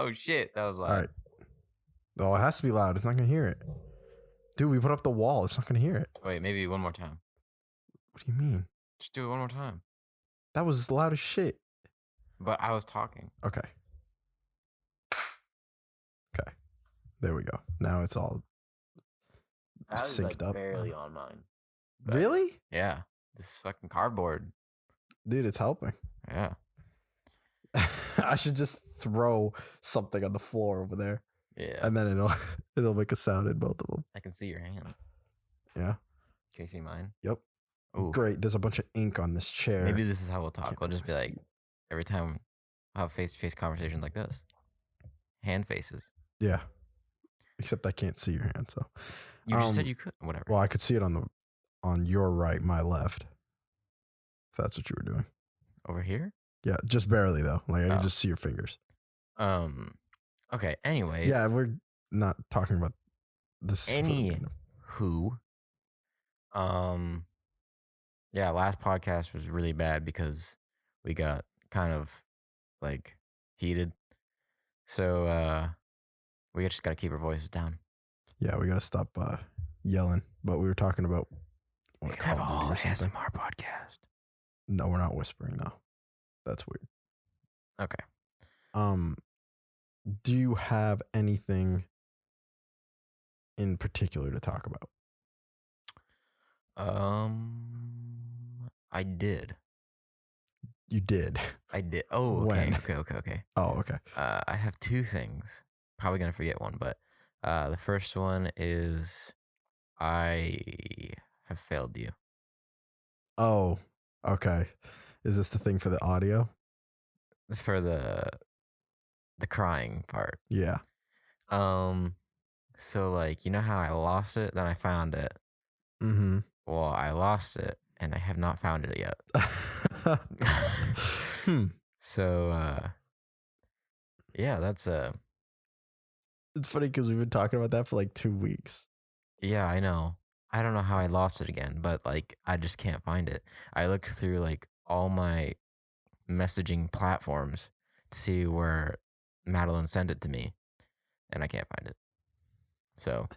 Oh shit, that was loud. All right. Oh, it has to be loud. It's not gonna hear it. Dude, we put up the wall. It's not gonna hear it. Wait, maybe one more time. What do you mean? Just do it one more time. That was loud as shit. But I was talking. Okay. Okay. There we go. Now it's all synced up. Barely on mine. Really? Yeah. This is fucking cardboard. Dude, it's helping. Yeah. I should just throw something on the floor over there. Yeah. And then it'll make a sound in both of them. I can see your hand. Yeah. Can you see mine? Yep. Ooh. Great. There's a bunch of ink on this chair. Maybe this is how we'll talk. We'll just be like, every time we'll have face-to-face conversations like this. Hand faces. Yeah. Except I can't see your hand, so. You just said you could. Whatever. Well, I could see it on your right, my left. If that's what you were doing. Over here? Yeah, just barely though. Like I can just see your fingers. Okay, anyways. Yeah, we're not talking about this. Anywho. Yeah, last podcast was really bad because we got kind of like heated. So we just gotta keep our voices down. Yeah, we gotta stop yelling. But we were talking about we could have a whole ASMR podcast. No, we're not whispering though. That's weird. Okay. Do you have anything in particular to talk about? I did. You did? I did. Oh, okay. When? Okay. Oh, okay. I have two things. Probably gonna forget one, but the first one is I have failed you. Oh, okay. Is this the thing for the audio? For the crying part. Yeah. So like, you know how I lost it, then I found it. Mm-hmm. Well, I lost it and I have not found it yet. So yeah, that's it's funny because we've been talking about that for like 2 weeks. Yeah, I know. I don't know how I lost it again, but like I just can't find it. I looked through like all my messaging platforms to see where Madeline sent it to me, and I can't find it. So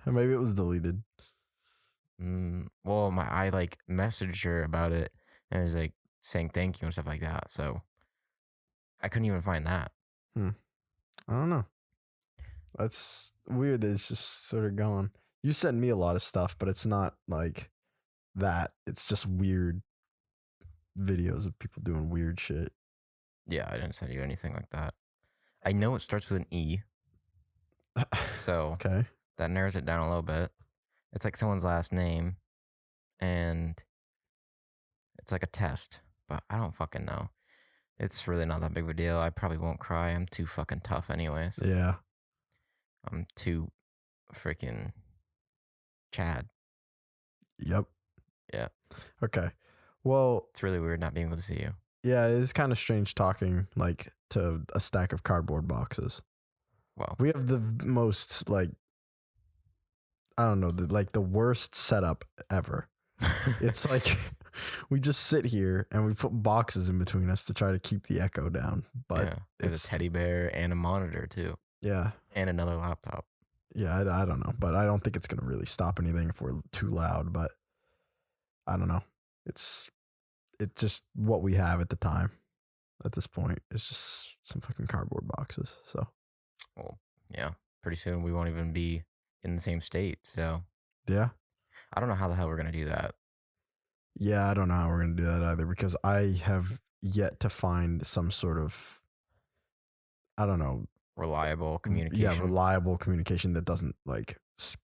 maybe it was deleted. Well, I like messaged her about it, and it was like saying thank you and stuff like that. So I couldn't even find that. I don't know. That's weird that it's just sort of gone. You send me a lot of stuff, but it's not like that. It's just weird videos of people doing weird shit. Yeah, I didn't send you anything like that. I know it starts with an E. So okay, that narrows it down a little bit. It's like someone's last name, and it's like a test, but I don't fucking know. It's really not that big of a deal. I probably won't cry. I'm too fucking tough anyways. Yeah. I'm too freaking Chad. Yep. Yeah. Okay. Well, it's really weird not being able to see you. Yeah, it's kind of strange talking like to a stack of cardboard boxes. Wow. We have the most like, I don't know, the worst setup ever. It's like we just sit here and we put boxes in between us to try to keep the echo down. But yeah, it's a teddy bear and a monitor too. Yeah. And another laptop. Yeah, I don't know, but I don't think it's going to really stop anything if we're too loud, but I don't know. It's just what we have at the time. At this point, it's just some fucking cardboard boxes. So, well, yeah, pretty soon we won't even be in the same state. So, yeah, I don't know how the hell we're gonna do that. Yeah, I don't know how we're gonna do that either because I have yet to find some sort of, I don't know, reliable communication. Yeah, reliable communication that doesn't like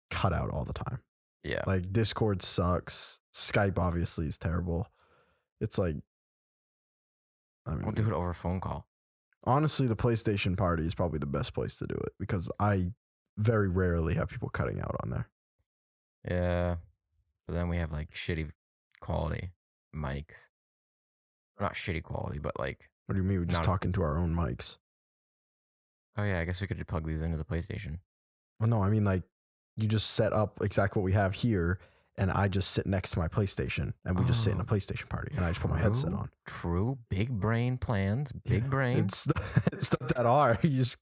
cut out all the time. Yeah, like Discord sucks. Skype obviously is terrible. It's like, I mean, we'll do it over a phone call. Honestly, the PlayStation party is probably the best place to do it because I very rarely have people cutting out on there. Yeah, but then we have like shitty quality mics. Not shitty quality, but like. What do you mean? We're just talking to our own mics. Oh yeah, I guess we could just plug these into the PlayStation. Well, no, I mean like you just set up exactly what we have here, and I just sit next to my PlayStation, and we just sit in a PlayStation party, and I just put my headset on. True, big brain plans, big brain. It's not that hard. You just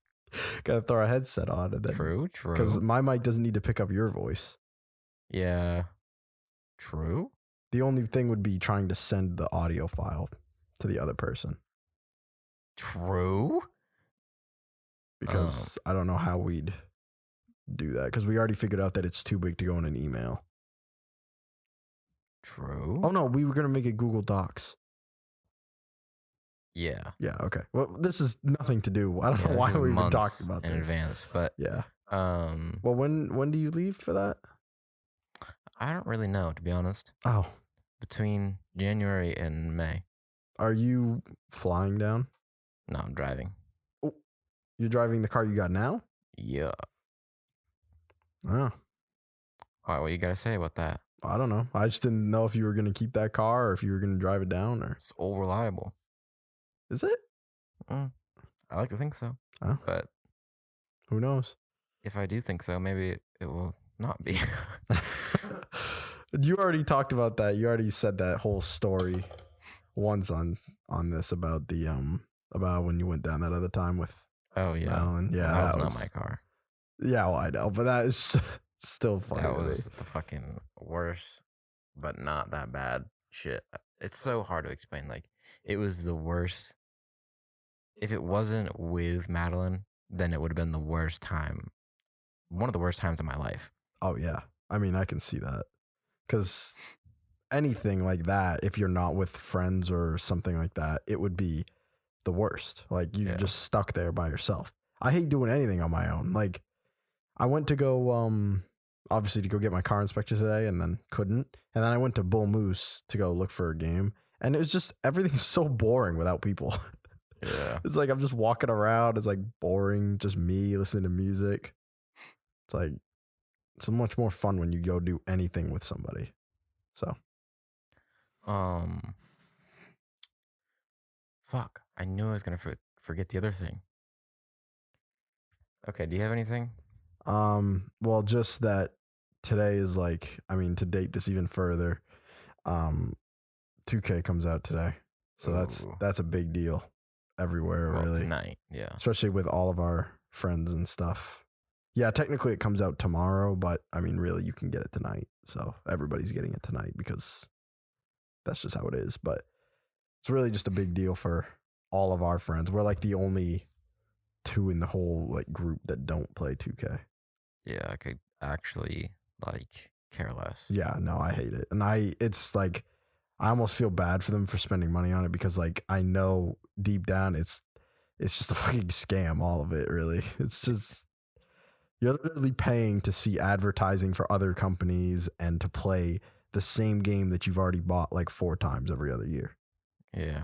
Gotta throw a headset on and then True. because my mic doesn't need to pick up your voice. Yeah. True. The only thing would be trying to send the audio file to the other person True. because I don't know how we'd do that because we already figured out that it's too big to go in an email. True. Oh no, we were gonna make it Google Docs. Yeah. Yeah. Okay. Well, this is nothing to do. I don't know this why is we're even months talking about in this. advance, but Yeah. Well, when do you leave for that? I don't really know, to be honest. Oh, Between January and May. are you flying down? No, I'm driving. You're driving the car you got now? Yeah. Oh, All right, what you gotta say about that? I don't know. I just didn't know if you were gonna keep that car or if you were gonna drive it down or It's all reliable. is it? I like to think so. Oh. But Who knows? if I do think so, maybe it will not be. You already talked about that. You already said that whole story once on this about the about when you went down that other time with Oh yeah. Madeline. Yeah, that was not my car. Yeah, well, I know, but that is still funny. That to me. was the fucking worst, but not that bad shit. It's so hard to explain. Like, it was the worst. If it wasn't with Madeline, then it would have been the worst time. One of the worst times of my life. Oh yeah, I mean I can see that because anything like that, if you're not with friends or something like that, it would be the worst. Like you're just stuck there by yourself. I hate doing anything on my own. Like I went to go obviously to go get my car inspected today and then couldn't. And then I went to Bull Moose to go look for a game. And it was just everything's so boring without people. Yeah. It's like I'm just walking around. It's like boring, just me listening to music. It's like it's much more fun when you go do anything with somebody. So fuck. I knew I was gonna forget the other thing. Okay, do you have anything? well, just that today is like, I mean, to date this even further, 2K comes out today. So Ooh. that's a big deal everywhere, Well, really. tonight, yeah. Especially with all of our friends and stuff. Yeah, technically it comes out tomorrow, but I mean, really, you can get it tonight. So everybody's getting it tonight because that's just how it is. But it's really just a big deal for all of our friends. We're like the only two in the whole like group that don't play 2K. Yeah, I could actually like care less. Yeah, no, I hate it. And it's like, I almost feel bad for them for spending money on it because like, I know deep down it's just a fucking scam, all of it, really. It's just, you're literally paying to see advertising for other companies and to play the same game that you've already bought like 4 times every other year. Yeah.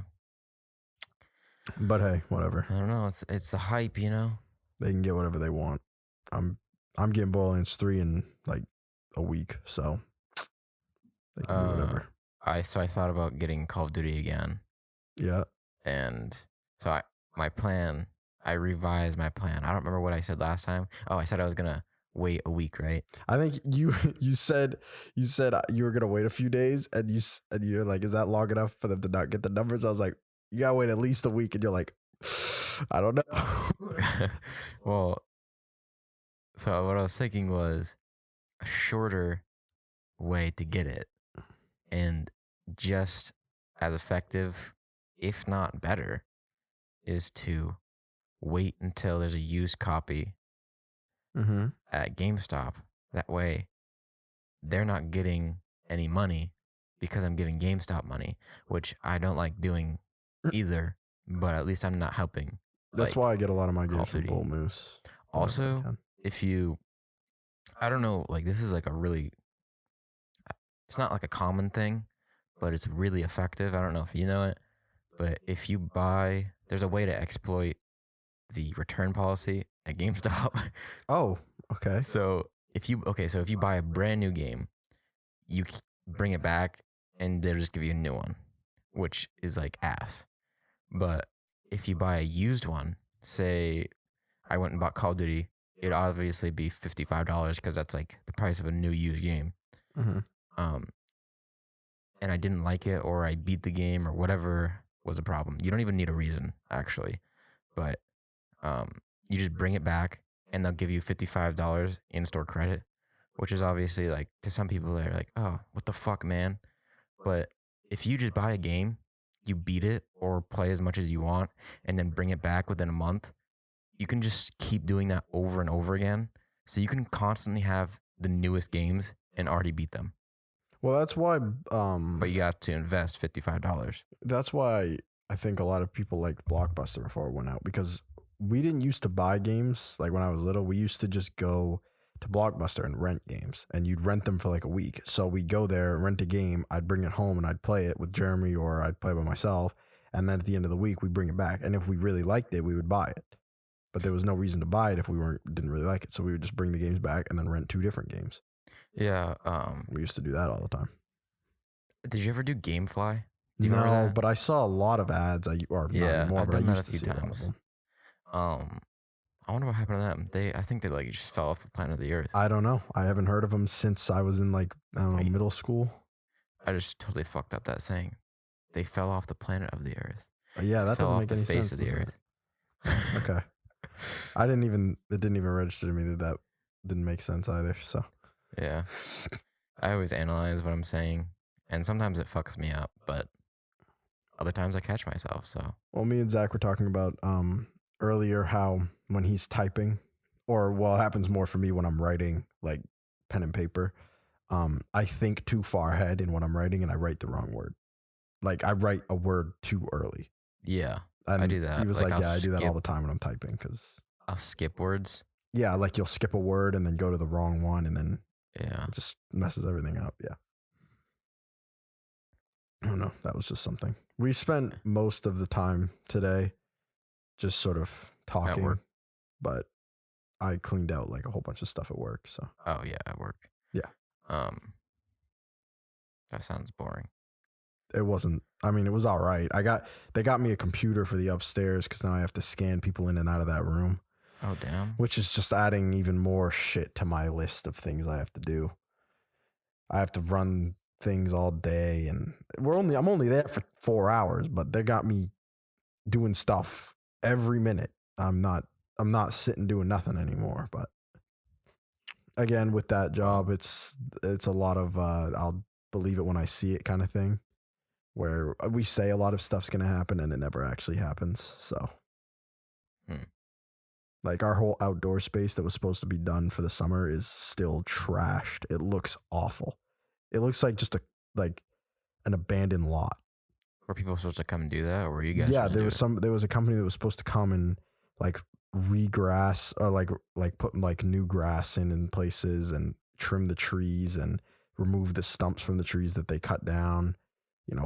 But hey, whatever. I don't know. It's the hype, you know? They can get whatever they want. I'm getting Borderlands 3 in like a week, so they can do whatever. I thought about getting Call of Duty again. Yeah. And so I revised my plan. I don't remember what I said last time. Oh, I said I was gonna wait a week, right? I think you said you were gonna wait a few days, and you're like, is that long enough for them to not get the numbers? I was like, you gotta wait at least a week, and you're like, I don't know. Well, so what I was thinking was a shorter way to get it, and just as effective, if not better, is to wait until there's a used copy at GameStop. That way, they're not getting any money because I'm giving GameStop money, which I don't like doing either, but at least I'm not helping. That's like, why I get a lot of my Call games of from Duty. Bull Moose. Also, if you, I don't know, like this is like a really, it's not like a common thing, but it's really effective. I don't know if you know it, but if you buy, there's a way to exploit the return policy at GameStop. Oh, okay. So if you buy a brand new game, you bring it back and they'll just give you a new one, which is like ass. But if you buy a used one, say I went and bought Call of Duty, it'd obviously be $55 because that's like the price of a new used game. And I didn't like it, or I beat the game, or whatever was the problem. You don't even need a reason, actually, but you just bring it back and they'll give you $55 in store credit, which is obviously like to some people they're like, oh, what the fuck, man. But if you just buy a game, you beat it or play as much as you want and then bring it back within a month, you can just keep doing that over and over again. So you can constantly have the newest games and already beat them. Well, that's why. But you have to invest $55. That's why I think a lot of people liked Blockbuster before it went out, because we didn't used to buy games. Like when I was little, we used to just go to Blockbuster and rent games, and you'd rent them for like a week. So we'd go there, rent a game, I'd bring it home and I'd play it with Jeremy, or I'd play by myself. And then at the end of the week, we'd bring it back. And if we really liked it, we would buy it. But there was no reason to buy it if we didn't really like it. So we would just bring the games back and then rent 2 different games. Yeah. We used to do that all the time. Did you ever do GameFly? Do you remember No, that? but I saw a lot of ads. Not anymore, I've but I done that used a to few see a lot of times. them. I wonder what happened to them. I think they like just fell off the planet of the earth. I don't know. I haven't heard of them since I was in like, I don't know, Wait. middle school. I just totally fucked up that saying. They fell off the planet of the earth. Yeah, Just that fell doesn't off make the any face sense. of the does it? earth. Okay. It didn't even register to me that didn't make sense either. So Yeah. I always analyze what I'm saying, and sometimes it fucks me up, but other times I catch myself. So well, me and Zach were talking about earlier how when he's typing, or well, it happens more for me when I'm writing, like pen and paper. I think too far ahead in what I'm writing, and I write the wrong word. Like I write a word too early. yeah, And I do that. He was Like, like, I'll "Yeah, I do that all skip- the time when I'm typing." Because I'll skip words. yeah, like you'll skip a word and then go to the wrong one, and then Yeah. it just messes everything up. Yeah. I don't know. That was just something. We spent most of the time today just sort of talking, work. but I cleaned out like a whole bunch of stuff at work. So Oh yeah, at work. Yeah. That sounds boring. it wasn't, I mean, it was all right. They got me a computer for the upstairs because now I have to scan people in and out of that room, Oh damn. which is just adding even more shit to my list of things I have to do. I have to run things all day, and I'm only there for 4 hours, but they got me doing stuff every minute. I'm not sitting doing nothing anymore. But again, with that job, it's a lot of I'll believe it when I see it kind of thing, where we say a lot of stuff's gonna happen and it never actually happens. So like our whole outdoor space that was supposed to be done for the summer is still trashed. It looks awful. It looks like just an abandoned lot. Were people supposed to come and do that, or were you guys? Yeah, supposed to do it? there was a company that was supposed to come and like regrass, or like put like new grass in places and trim the trees and remove the stumps from the trees that they cut down,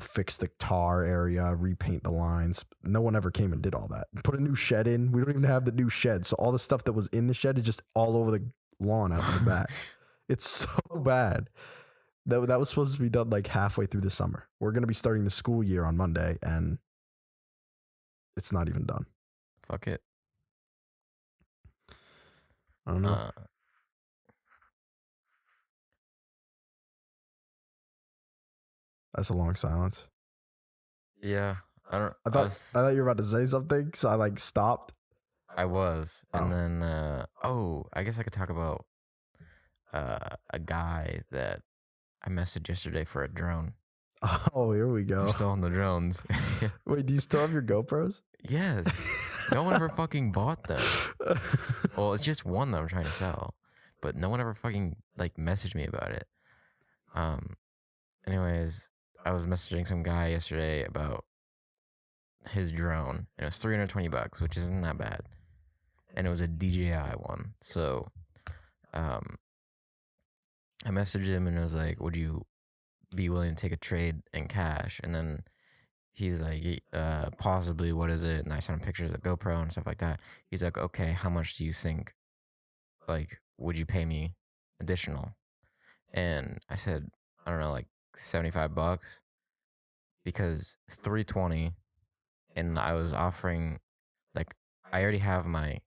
fix the tar area, repaint the lines. No one ever came and did all that. Put a new shed in. We don't even have the new shed. So all the stuff that was in the shed is just all over the lawn out in the back. It's so bad. That was supposed to be done like halfway through the summer. We're going to be starting the school year on Monday, and it's not even done. Fuck it. I don't know. That's a long silence. Yeah, I thought you were about to say something, so I like stopped. I was, and Oh. then I guess I could talk about a guy that I messaged yesterday for a drone. Oh, here we go. I'm still on the drones. Wait, do you still have your GoPros? Yes. No one ever fucking bought them. Well, it's just one that I'm trying to sell, but no one ever fucking like messaged me about it. Anyways, I was messaging some guy yesterday about his drone, and it was $320, which isn't that bad, and it was a DJI one. So, I messaged him and I was like, "Would you be willing to take a trade in cash?" And then he's like, "Possibly. What is it?" And I sent him pictures of the GoPro and stuff like that. He's like, "Okay, how much do you think? Like, would you pay me additional?" And I said, "I don't know, like $75, because 320, and I was offering, like, I already have my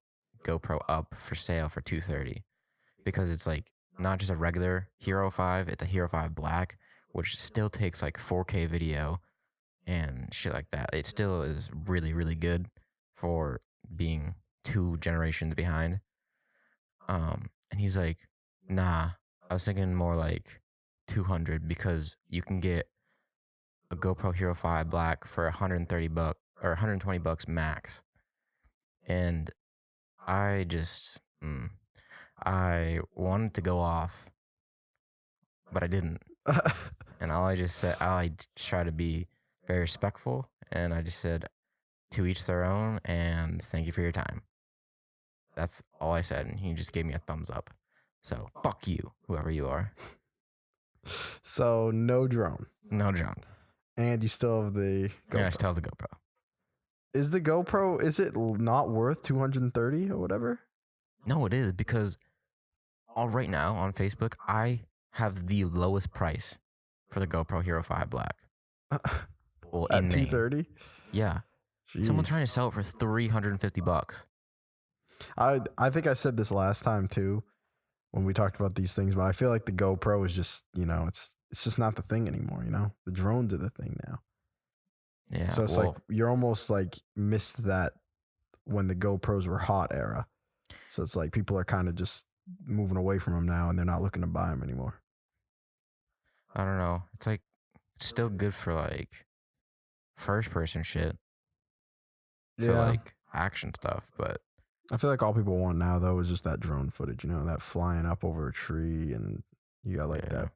GoPro up for sale for 230, because it's like not just a regular Hero 5, it's a Hero 5 Black, which still takes like 4K video and shit like that. It still is really, really good for being 2 generations behind. And he's like, nah, I was thinking more like 200 because you can get a GoPro Hero 5 Black for 130 bucks or 120 bucks max. And I just, I wanted to go off, but I didn't. And all I just said, I try to be very respectful. And I just said, to each their own, and thank you for your time. That's all I said. And he just gave me a thumbs up. So fuck you, whoever you are. So no drone. No drone. And you still have the GoPro. And I still have the GoPro. Is the GoPro, is it not worth 230 or whatever? No, it is, because right now on Facebook, I have the lowest price for the GoPro Hero 5 Black. Well, in At May. 230? Yeah. Jeez. Someone's trying to sell it for 350 bucks. I think I said this last time too when we talked about these things, but I feel like the GoPro is just, it's just not the thing anymore, The drones are the thing now. Yeah. So it's like you're almost like missed that when the GoPros were hot era. So it's like people are kind of just moving away from them now and they're not looking to buy them anymore. I don't know. It's like still good for like first person shit. So like action stuff, but I feel like all people want now though is just that drone footage, that flying up over a tree and you got like that.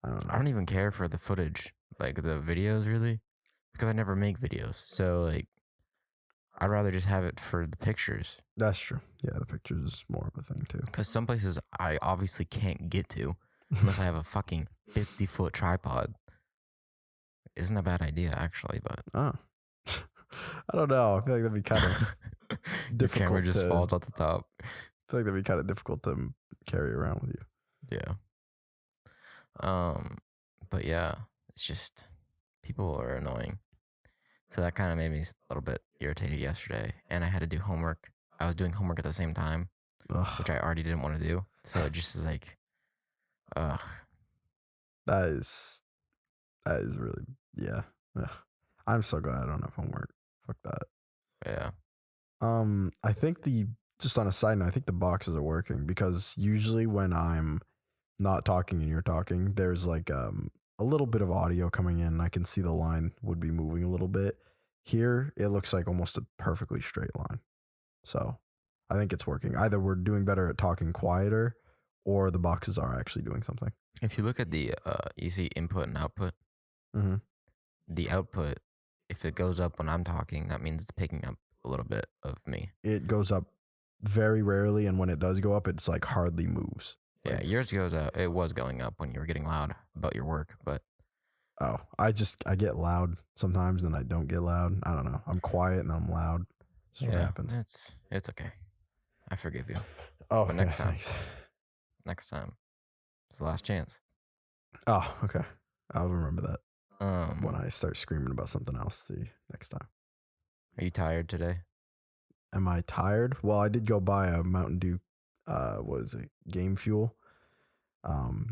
I don't know. I don't even care for the footage, like the videos really, because I never make videos. So like, I'd rather just have it for the pictures. That's true. Yeah, the pictures is more of a thing too. Because some places I obviously can't get to unless I have a fucking 50-foot tripod. Isn't a bad idea actually, but I don't know. I feel like that'd be kind of difficult. Your camera just falls off the top. I feel like that'd be kind of difficult to carry around with you. Yeah. But yeah, it's just people are annoying. So that kind of made me a little bit irritated yesterday, and I had to do homework. I was doing homework at the same time, which I already didn't want to do. So it just is like, That is really, yeah. Ugh. I'm so glad I don't have homework. Fuck that. Yeah. I think just on a side note, I think the boxes are working because usually when I'm not talking and you're talking, there's like a little bit of audio coming in. I can see the line would be moving a little bit. Here, it looks like almost a perfectly straight line. So I think it's working. Either we're doing better at talking quieter or the boxes are actually doing something. If you look at the easy input and output, the output, if it goes up when I'm talking, that means it's picking up a little bit of me. It goes up very rarely, and when it does go up, it's like hardly moves. Yeah, yours goes up. It was going up when you were getting loud about your work, but I get loud sometimes, and I don't get loud. I don't know. I'm quiet and I'm loud. That's what happens. It's okay. I forgive you. Oh, but next time, thanks. Next time, it's the last chance. Oh, okay. I'll remember that when Are I start screaming about something else the next time. you tired today? Am I tired? Well, I did go buy a Mountain Dew. What is it? Game Fuel.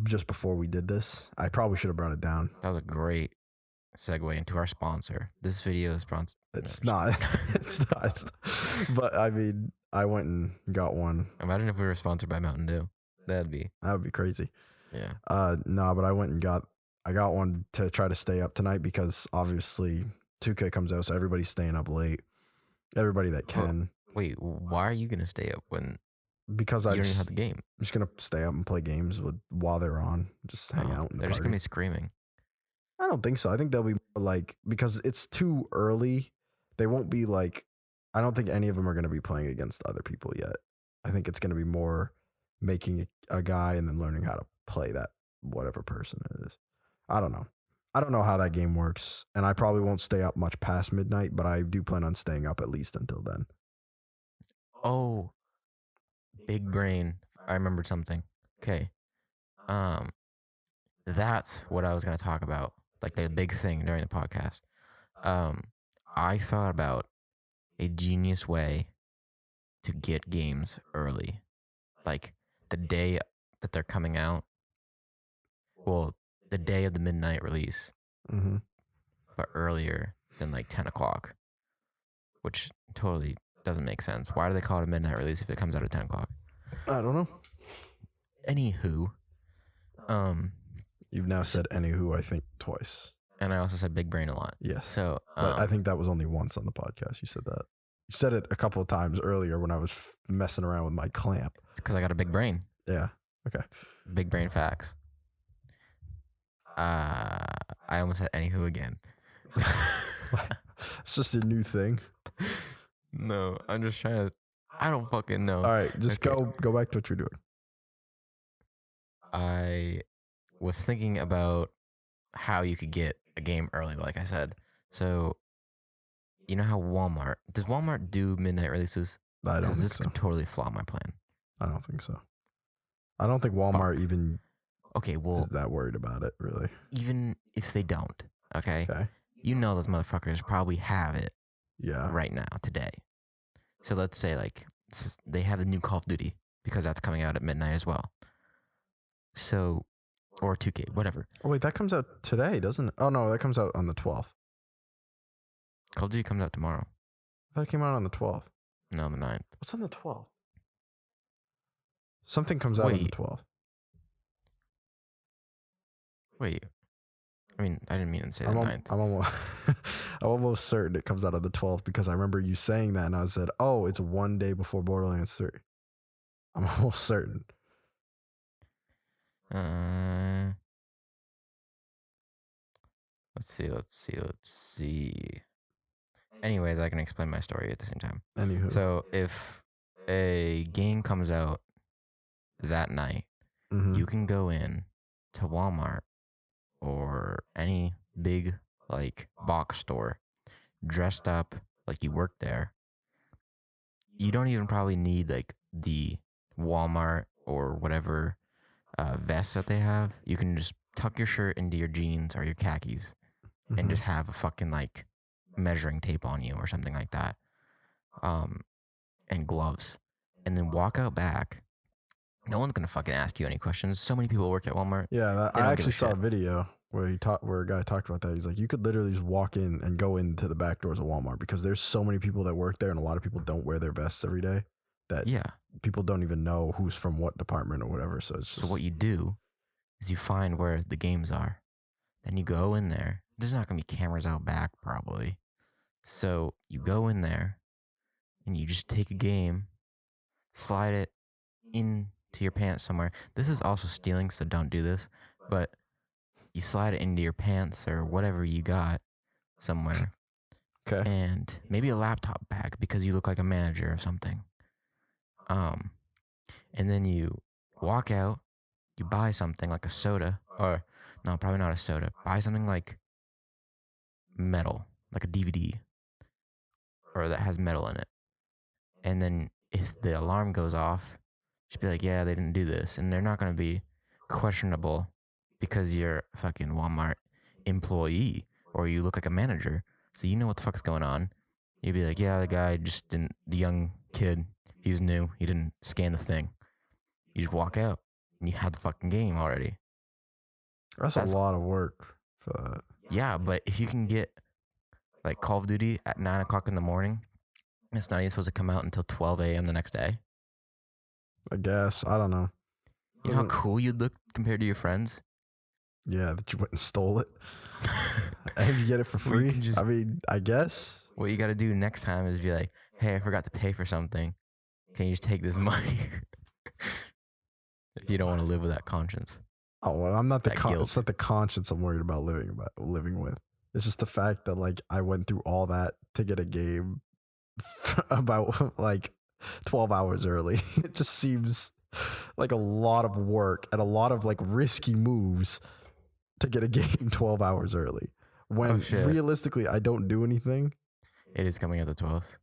Just before we did this, I probably should have brought it down. That was a great segue into our sponsor. This video is sponsored. It's not. It's not. But I mean, I went and got one. Imagine if we were sponsored by Mountain Dew. That would be crazy. Yeah. No, but I went and got one to try to stay up tonight because obviously 2K comes out, so everybody's staying up late. Everybody that can. Wait, why are you gonna stay up when? Because you don't even have the game. I'm just gonna stay up and play games while they're on. Just hang out. They're just gonna be screaming. I don't think so. I think they'll be like, because it's too early. They won't be like. I don't think any of them are gonna be playing against other people yet. I think it's gonna be more making a guy and then learning how to play that whatever person it is. I don't know. I don't know how that game works, and I probably won't stay up much past midnight, but I do plan on staying up at least until then. Oh, big brain. I remembered something. Okay. That's what I was going to talk about. Like the big thing during the podcast. I thought about a genius way to get games early. Like the day that they're coming out. Well, the day of the midnight release. Mm-hmm. But earlier than like 10 o'clock. Which totally doesn't make sense. Why do they call it a midnight release if it comes out at 10 o'clock? I don't know. Anywho, You've now said anywho, I think twice. and I also said big brain a lot. Yes. So, But I think that was only once on the podcast. You said that. You said it a couple of times earlier when I was messing around with my clamp. it's because I got a big brain. Yeah. It's big brain facts. I almost said anywho again. It's just a new thing. No, I'm just trying to. I don't fucking know. All right, just Okay. go back to what you're doing. I was thinking about how you could get a game early, like I said. So, you know how does Walmart do midnight releases? I don't Because think this so. could totally flop my plan. I don't think so. I don't think Walmart even Okay, well, is that worried about it, really. even if they don't, okay, Okay. you know those motherfuckers probably have it Yeah. right now today. So let's say like they have the new Call of Duty because that's coming out at midnight as well. So, or 2K, whatever. Oh, wait, that comes out today, doesn't it? Oh, no, that comes out on the 12th. Call of Duty comes out tomorrow. I thought it came out on the 12th. No, the 9th. What's on the 12th? Something comes out on the Wait. 12th. Wait. I mean, I didn't mean to say the I'm 9th. almost, I'm almost certain it comes out on the 12th because I remember you saying that and I said, oh, it's one day before Borderlands 3. I'm almost certain. Let's see. Anyways, I can explain my story at the same time. Anywho. So, if a game comes out that night, Mhm. you can go in to Walmart or any big like box store dressed up like you work there. You don't even probably need like the Walmart or whatever vest that they have. You can just tuck your shirt into your jeans or your khakis Mhm. and just have a fucking like measuring tape on you or something like that. And gloves. And then walk out back. No one's gonna fucking ask you any questions. So many people work at Walmart. Yeah, They I don't give a actually saw a shit. video where where a guy talked about that. He's like, you could literally just walk in and go into the back doors of Walmart because there's so many people that work there, and a lot of people don't wear their vests every day. That Yeah. people don't even know who's from what department or whatever. So it's So just, what you do is you find where the games are. Then you go in there. There's not gonna be cameras out back probably. So you go in there and you just take a game, slide it into your pants somewhere. This is also stealing, so don't do this. But you slide it into your pants or whatever you got somewhere. okay. And maybe a laptop bag because you look like a manager or something. And then you walk out, you buy something like a soda, or no, probably not a soda. Buy something like metal, like a DVD, or that has metal in it. And then if the alarm goes off, just be like, yeah, they didn't do this. And they're not going to be questionable because you're a fucking Walmart employee or you look like a manager. So you know what the fuck's going on. You'd be like, yeah, the guy just didn't, the young kid, he's new. He didn't scan the thing. You just walk out and you have the fucking game already. That's That's- a lot of work for that. Yeah, but if you can get like Call of Duty at 9 o'clock in the morning, it's not even supposed to come out until 12 a.m. the next day. I guess. I don't know. You know how Doesn't- cool you'd look compared to your friends? Yeah, that you went and stole it and you get it for Or you free. can just- I mean, I guess. What you got to do next time is be like, hey, I forgot to pay for something. Can you just take this money? If you don't want to live with that conscience. Oh, well, I'm not the That guilt. it's not the conscience I'm worried about living with. It's just the fact that like I went through all that to get a game about like 12 hours early. It just seems like a lot of work and a lot of like risky moves to get a game 12 hours early. When Oh, shit. realistically I don't do anything. It is coming out the 12th.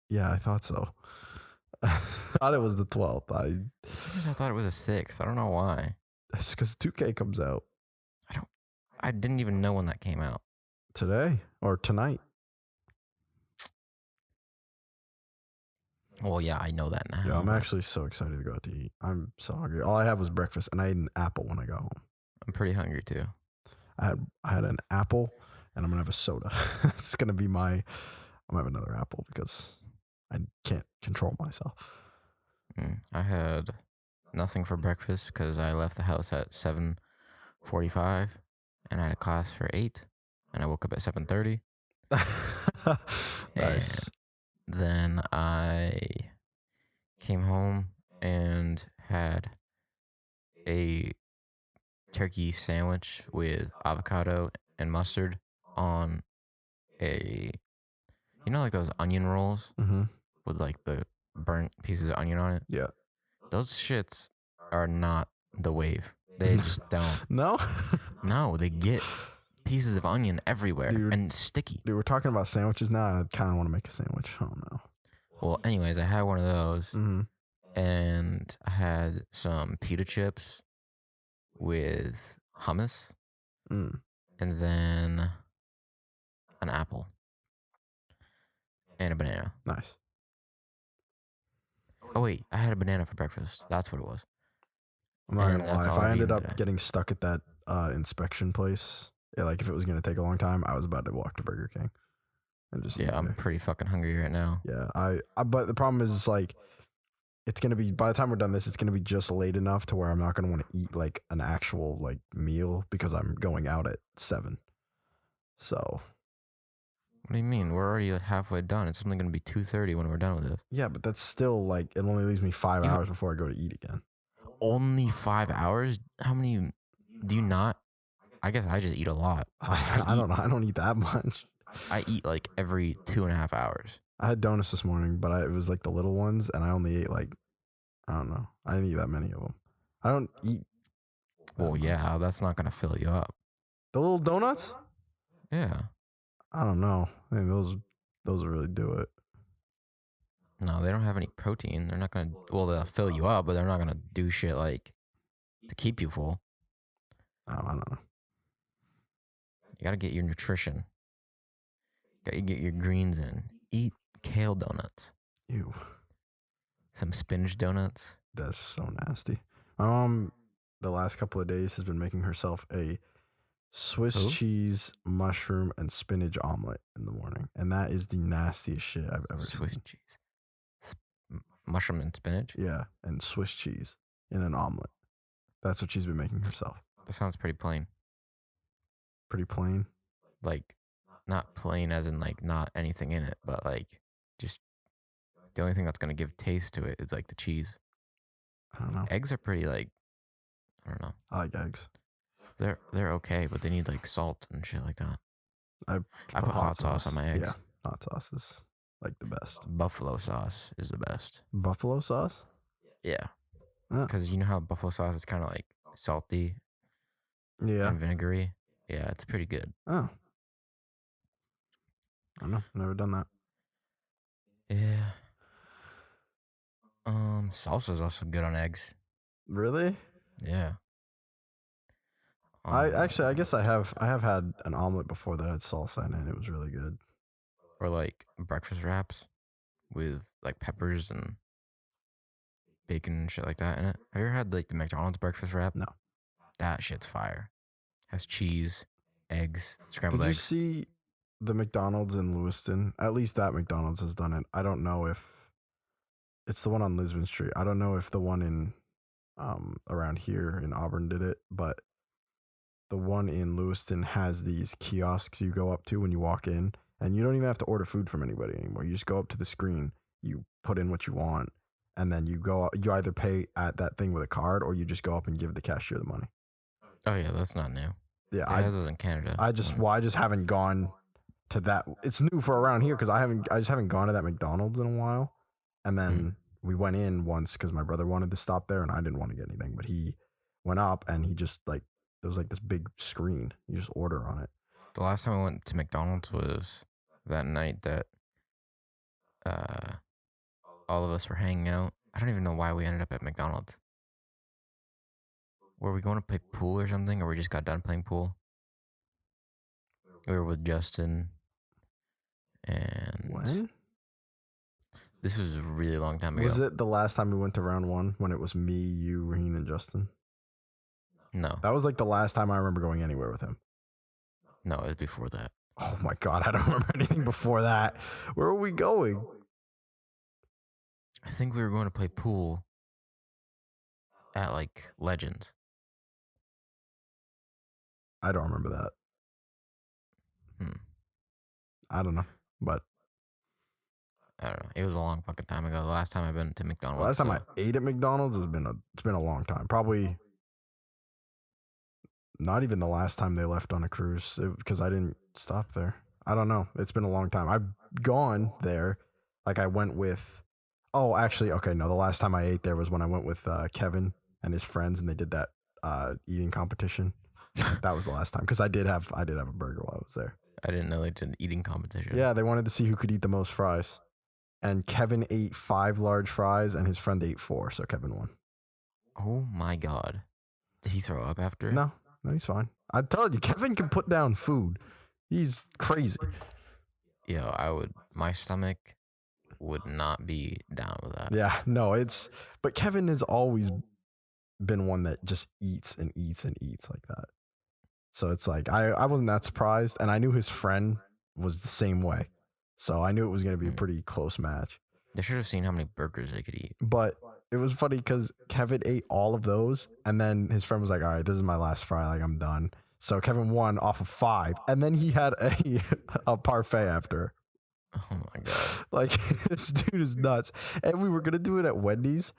Yeah, I thought so. I thought it was the 12th. I thought it was a 6th. I don't know why. That's because 2K comes out I didn't even know when that came out. today or tonight. Well, yeah, I know that now. Yeah, I'm but actually so excited to go out to eat. I'm so hungry. All I had was breakfast, and I ate an apple when I got home. I'm pretty hungry too. I had an apple, and I'm gonna have a soda. It's gonna be I'm gonna have another apple because I can't control myself. I had nothing for breakfast because I left the house at 7:45, and I had a class for 8, and I woke up at 7:30, and Nice. then I came home and had a turkey sandwich with avocado and mustard on a, like those onion rolls Mm-hmm. with like the burnt pieces of onion on it. Yeah. Those shits are not the wave. They just don't. No. No, they get pieces of onion everywhere Dude. and sticky. Dude, we're talking about sandwiches now. I kind of want to make a sandwich. I don't know. Well, anyways, I had one of those, Mm-hmm. and I had some pita chips with hummus, Mm. and then an apple and a banana. Nice. Oh wait, I had a banana for breakfast. That's what it was. I'm not And gonna that's lie. If all I I've ended eaten up today. getting stuck at that inspection place, like if it was gonna take a long time, I was about to walk to Burger King and just eat Yeah, I'm there. pretty fucking hungry right now. Yeah, I but the problem is, it's like, it's gonna be, by the time we're done this, it's gonna be just late enough to where I'm not gonna want to eat like an actual like meal because I'm going out at 7. So What do you mean? We're already halfway done. It's only gonna be 2:30 when we're done with this. yeah, but that's still like, it only leaves me 5 You- hours before I go to eat again. Only 5 hours? How many do you not? I guess I just eat a lot. I don't know. I don't eat that much. I eat like every 2.5 hours. I had donuts this morning, but it was like the little ones, and I only ate like, I don't know. I didn't eat that many of them. I don't eat that Well, much. yeah, that's not gonna fill you up. The little donuts? Yeah. I don't know. I think those really do it. No, they don't have any protein. They're not gonna. Well, they'll fill you up, but they're not gonna do shit like to keep you full. I don't know. You gotta get your nutrition. Gotta get your greens in. Eat kale donuts. Ew, Some spinach donuts. that's so nasty. My mom, the last couple of days, has been making herself a Swiss Who? cheese, mushroom, and spinach omelet in the morning, and that is the nastiest shit I've ever Swiss seen. cheese. Mushroom and spinach. Yeah, and Swiss cheese in an omelet. That's what she's been making herself. That sounds pretty plain. Pretty plain. Like, not plain as in like not anything in it, but like just the only thing that's gonna give taste to it is like the cheese. I don't know. Eggs are pretty like, I don't know. I like eggs. They're okay, but they need like salt and shit like that. I I put hot sauce on my eggs. Yeah, hot sauce is like the best. Buffalo sauce is the best. Buffalo sauce? Yeah. Huh. Because you know how buffalo sauce is kind of like salty Yeah. and vinegary? Yeah, it's pretty good. Oh. I don't know. Never done that. Yeah. Salsa is also good on eggs. Really? Yeah. I guess I have had an omelet before that had salsa in it. It was really good. Or like breakfast wraps with like peppers and bacon and shit like that in it. Have you ever had like the McDonald's breakfast wrap? No. That shit's fire. Has cheese, eggs, scrambled Did you eggs. see the McDonald's in Lewiston? At least that McDonald's has done it. I don't know if it's the one on Lisbon Street. I don't know if the one in around here in Auburn did it, but the one in Lewiston has these kiosks you go up to when you walk in, and you don't even have to order food from anybody anymore. You just go up to the screen, you put in what you want, and then you either pay at that thing with a card, or you just go up and give the cashier the money. Oh yeah, that's not new. Yeah, They have those in Canada. I just haven't gone to that. It's new for around here because I just haven't gone to that McDonald's in a while. And then we went in once because my brother wanted to stop there, and I didn't want to get anything, but he went up and he just like, there was like this big screen. You just order on it. The last time I went to McDonald's was that night that all of us were hanging out. I don't even know why we ended up at McDonald's. Were we going to play pool or something, or we just got done playing pool? We were with Justin, and When? this was a really long time ago. Was it the last time we went to round one when it was me, you, Raheem, and Justin? No, That was like the last time I remember going anywhere with him. no, it was before that. Oh my God, I don't remember anything before that. Where were we going? I think we were going to play pool at like Legends. I don't remember that. Hmm. I don't know. But I don't know. It was a long fucking time ago. The last time I've been to the McDonald's. last time so I ate at McDonald's it's been a long time. Probably not even the last time they left on a cruise because I didn't stop there. I don't know. It's been a long time. I've gone there. Like I went with. Oh, actually, okay. No, the last time I ate there was when I went with Kevin and his friends, and they did that eating competition. That was the last time because I did have a burger while I was there. I didn't know they did an eating competition. Yeah, they wanted to see who could eat the most fries, and Kevin ate 5 large fries, and his friend ate 4, so Kevin won. Oh my god. Did he throw up after? No, he's fine. I told you, Kevin can put down food. He's crazy. Yo, my stomach would not be down with that. Yeah, no, but Kevin has always been one that just eats and eats and eats like that. So it's like, I wasn't that surprised, and I knew his friend was the same way. So I knew it was going to be a pretty close match. They should have seen how many burgers they could eat. But it was funny because Kevin ate all of those, and then his friend was like, all right, this is my last fry. Like, I'm done. So Kevin won off of 5, and then he had a parfait after. Oh my god. Like, this dude is nuts. And we were going to do it at Wendy's,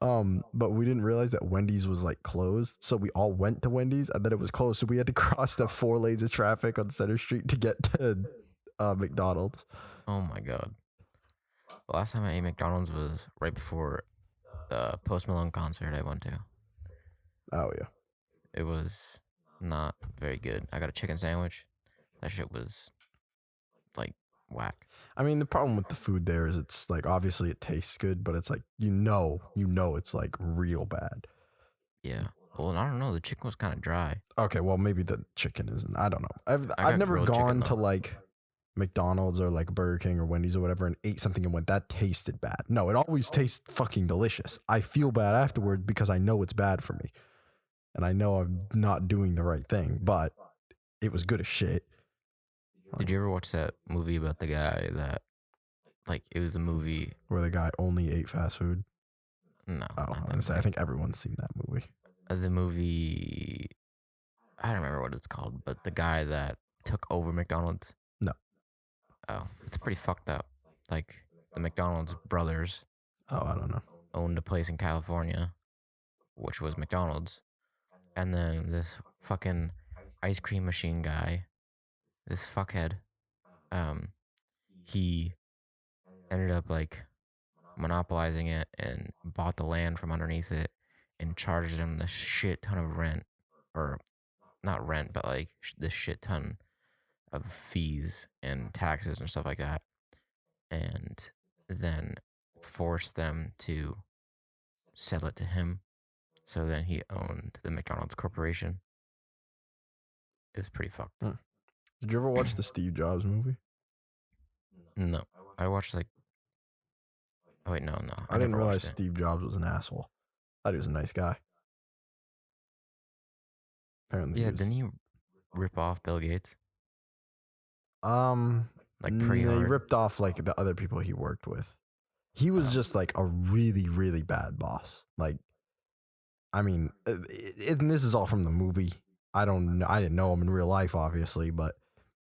but we didn't realize that Wendy's was like closed. So we all went to Wendy's, and then it was closed. So we had to cross the 4 lanes of traffic on Center Street to get to McDonald's. Oh my god. The last time I ate McDonald's was right before the Post Malone concert I went to. Oh, yeah. It was not very good. I got a chicken sandwich. That shit was like whack. I mean, the problem with the food there is it's like, obviously it tastes good, but it's like, you know, it's like real bad. Yeah. Well, I don't know. The chicken was kind of dry. Okay, well, maybe the chicken isn't. I don't know. I've never gone to like McDonald's or like Burger King or Wendy's or whatever and ate something and went, that tasted bad. No, it always tastes fucking delicious. I feel bad afterward because I know it's bad for me. And I know I'm not doing the right thing, but it was good as shit. Did you ever watch that movie about the guy that, like, it was a movie where the guy only ate fast food? No. Oh, I was gonna say, I think everyone's seen that movie. The movie, I don't remember what it's called, but the guy that took over McDonald's. No. Oh, it's pretty fucked up. Like, the McDonald's brothers. Oh, I don't know. Owned a place in California, which was McDonald's. And then this fucking ice cream machine guy, this fuckhead, he ended up like monopolizing it and bought the land from underneath it and charged them the shit ton of rent, or not rent, but like the shit ton of fees and taxes and stuff like that, and then forced them to sell it to him. So then he owned the McDonald's corporation. It was pretty fucked. Did you ever watch the Steve Jobs movie? No, I watched like. Oh wait, no. I didn't realize Steve Jobs was an asshole. I thought he was a nice guy. Apparently, yeah. Didn't he rip off Bill Gates? Like pretty hard. He ripped off like the other people he worked with. He was just like a really, really bad boss. Like, I mean, and this is all from the movie. I didn't know him in real life, obviously, but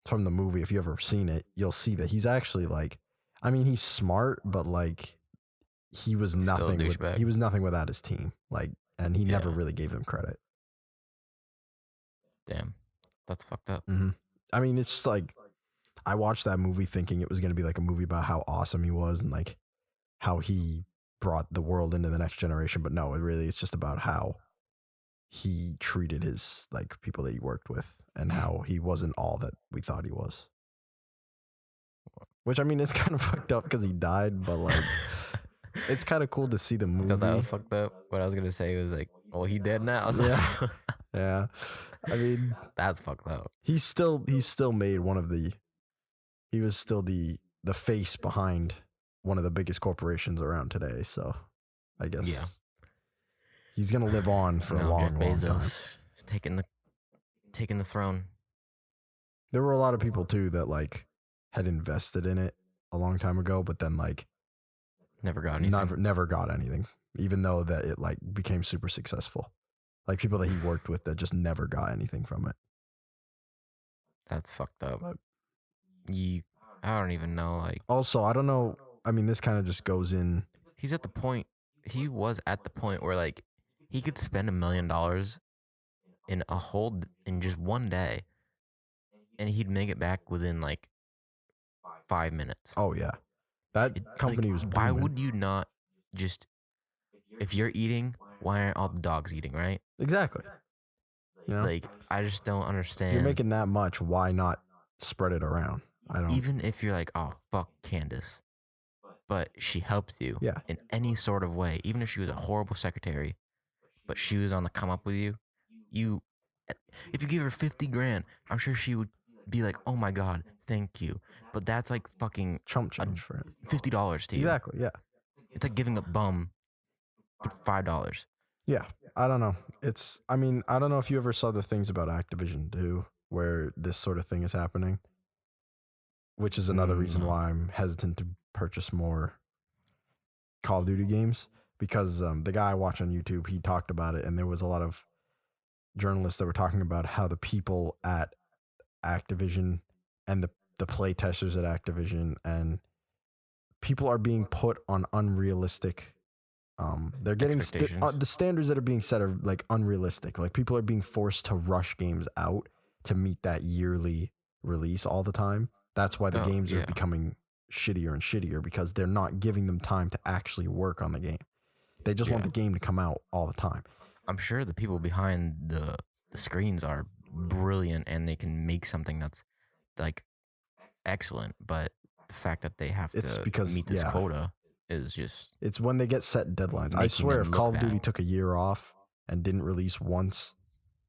from the movie, if you ever seen it, you'll see that he's actually like, I mean, he's smart, but like, he was nothing. He was nothing without his team. Like, and he never really gave them credit. Damn, that's fucked up. Mm-hmm. I mean, it's just like, I watched that movie thinking it was going to be like a movie about how awesome he was and like how he brought the world into the next generation. But no, it's just about how he treated his like people that he worked with and how he wasn't all that we thought he was. Which, I mean, it's kind of fucked up because he died, but like, it's kind of cool to see the movie. I thought that was fucked up. What I was going to say was like, well, he dead now. Yeah. Yeah. I mean, that's fucked up. He still made he was still the face behind one of the biggest corporations around today. So I guess he's going to live on for a long, long time. Taking the throne. There were a lot of people too that like had invested in it a long time ago, but then like Never got anything. Never got anything, even though that it like became super successful. Like people that he worked with that just never got anything from it. That's fucked up. But- I don't even know. Like, Also, I don't know. I mean, this kind of just goes in. he's at the point. He was at the point where like he could spend $1 million in just one day, and he'd make it back within like 5 minutes. Oh yeah, that company like, was. Why booming. would you not just? If you're eating, why aren't all the dogs eating? Right? Exactly? You know, Like, I just don't understand. you're making that much. Why not spread it around? I don't. Even if you're like, oh fuck Candace, but she helped you Yeah. in any sort of way, even if she was a horrible secretary, but she was on the come up with you, if you give her 50 grand, I'm sure she would be like, oh my god, thank you. But that's like fucking Chump change for it. $50 to you. Exactly. Yeah. It's like giving a bum for $5. Yeah. I don't know. I mean, I don't know if you ever saw the things about Activision too, where this sort of thing is happening, which is another reason No. why I'm hesitant to purchase more Call of Duty games, because the guy I watch on YouTube, he talked about it, and there was a lot of journalists that were talking about how the people at Activision and the play testers at Activision and people are being put on unrealistic they're getting Expectations. the standards that are being set are like unrealistic. Like people are being forced to rush games out to meet that yearly release all the time. That's why the Oh, games are yeah. becoming shittier and shittier, because they're not giving them time to actually work on the game. They just want Yeah. the game to come out all the time. I'm sure the people behind the screens are brilliant and they can make something that's like excellent, but the fact that they have It's to because- meet this yeah. quota is just It's when they get set deadlines. I Making swear, them if look Call of bad. Duty took a year off and didn't release once,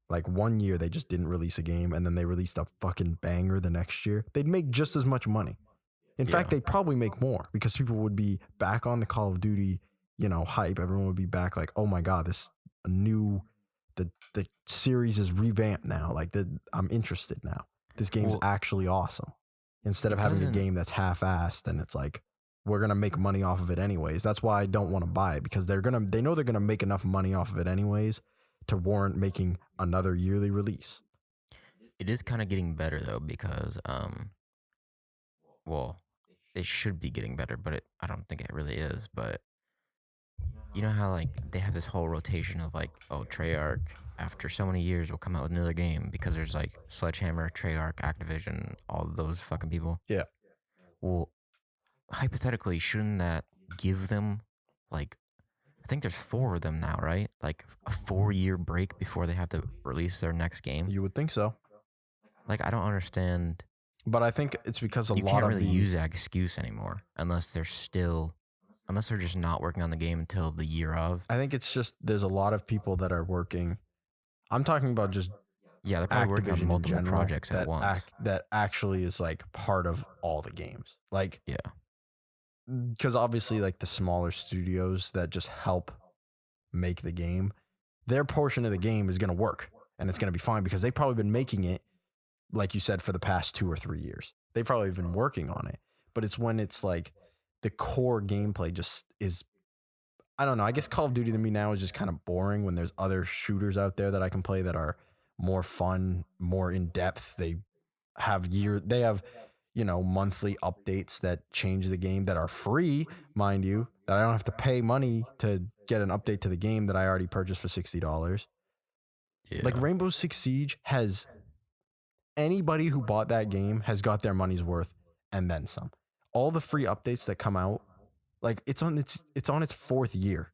like 1 year they just didn't release a game, and then they released a fucking banger the next year, they'd make just as much money. In fact, Yeah. they'd probably make more, because people would be back on the Call of Duty, hype. Everyone would be back like, oh my God, this new, the series is revamped now. Like I'm interested now. This game's Well, actually awesome. Instead of it having a doesn't- game that's half-assed and it's like, we're gonna make money off of it anyways. That's why I don't want to buy it, because they know they're gonna make enough money off of it anyways to warrant making another yearly release. it is kind of getting better though, because well, it should be getting better, but I don't think it really is. But you know how like they have this whole rotation of like, oh, Treyarch after so many years will come out with another game, because there's like Sledgehammer, Treyarch, Activision, all those fucking people. Yeah. Well, hypothetically, shouldn't that give them like, I think there's 4 of them now, right? Like a 4-year break before they have to release their next game. You would think so, Like, I don't understand. but I think it's because a You lot can't of really the use that excuse anymore unless they're just not working on the game until the year of. I think it's just there's a lot of people that are working. I'm talking about just Yeah, they're probably working Activision on in multiple general projects at that once. that actually is like part of all the games. Like, Yeah. because obviously like the smaller studios that just help make the game, their portion of the game is going to work and it's going to be fine, because they've probably been making it, like you said, for the past 2 or 3 years. They've probably been working on it. But it's when it's like the core gameplay just is, I don't know. I guess Call of Duty to me now is just kind of boring when there's other shooters out there that I can play that are more fun, more in depth. They have monthly updates that change the game, that are free, mind you, that I don't have to pay money to get an update to the game that I already purchased for $60. Yeah. Like Rainbow Six Siege has, anybody who bought that game has got their money's worth and then some. All the free updates that come out, like it's on its 4th year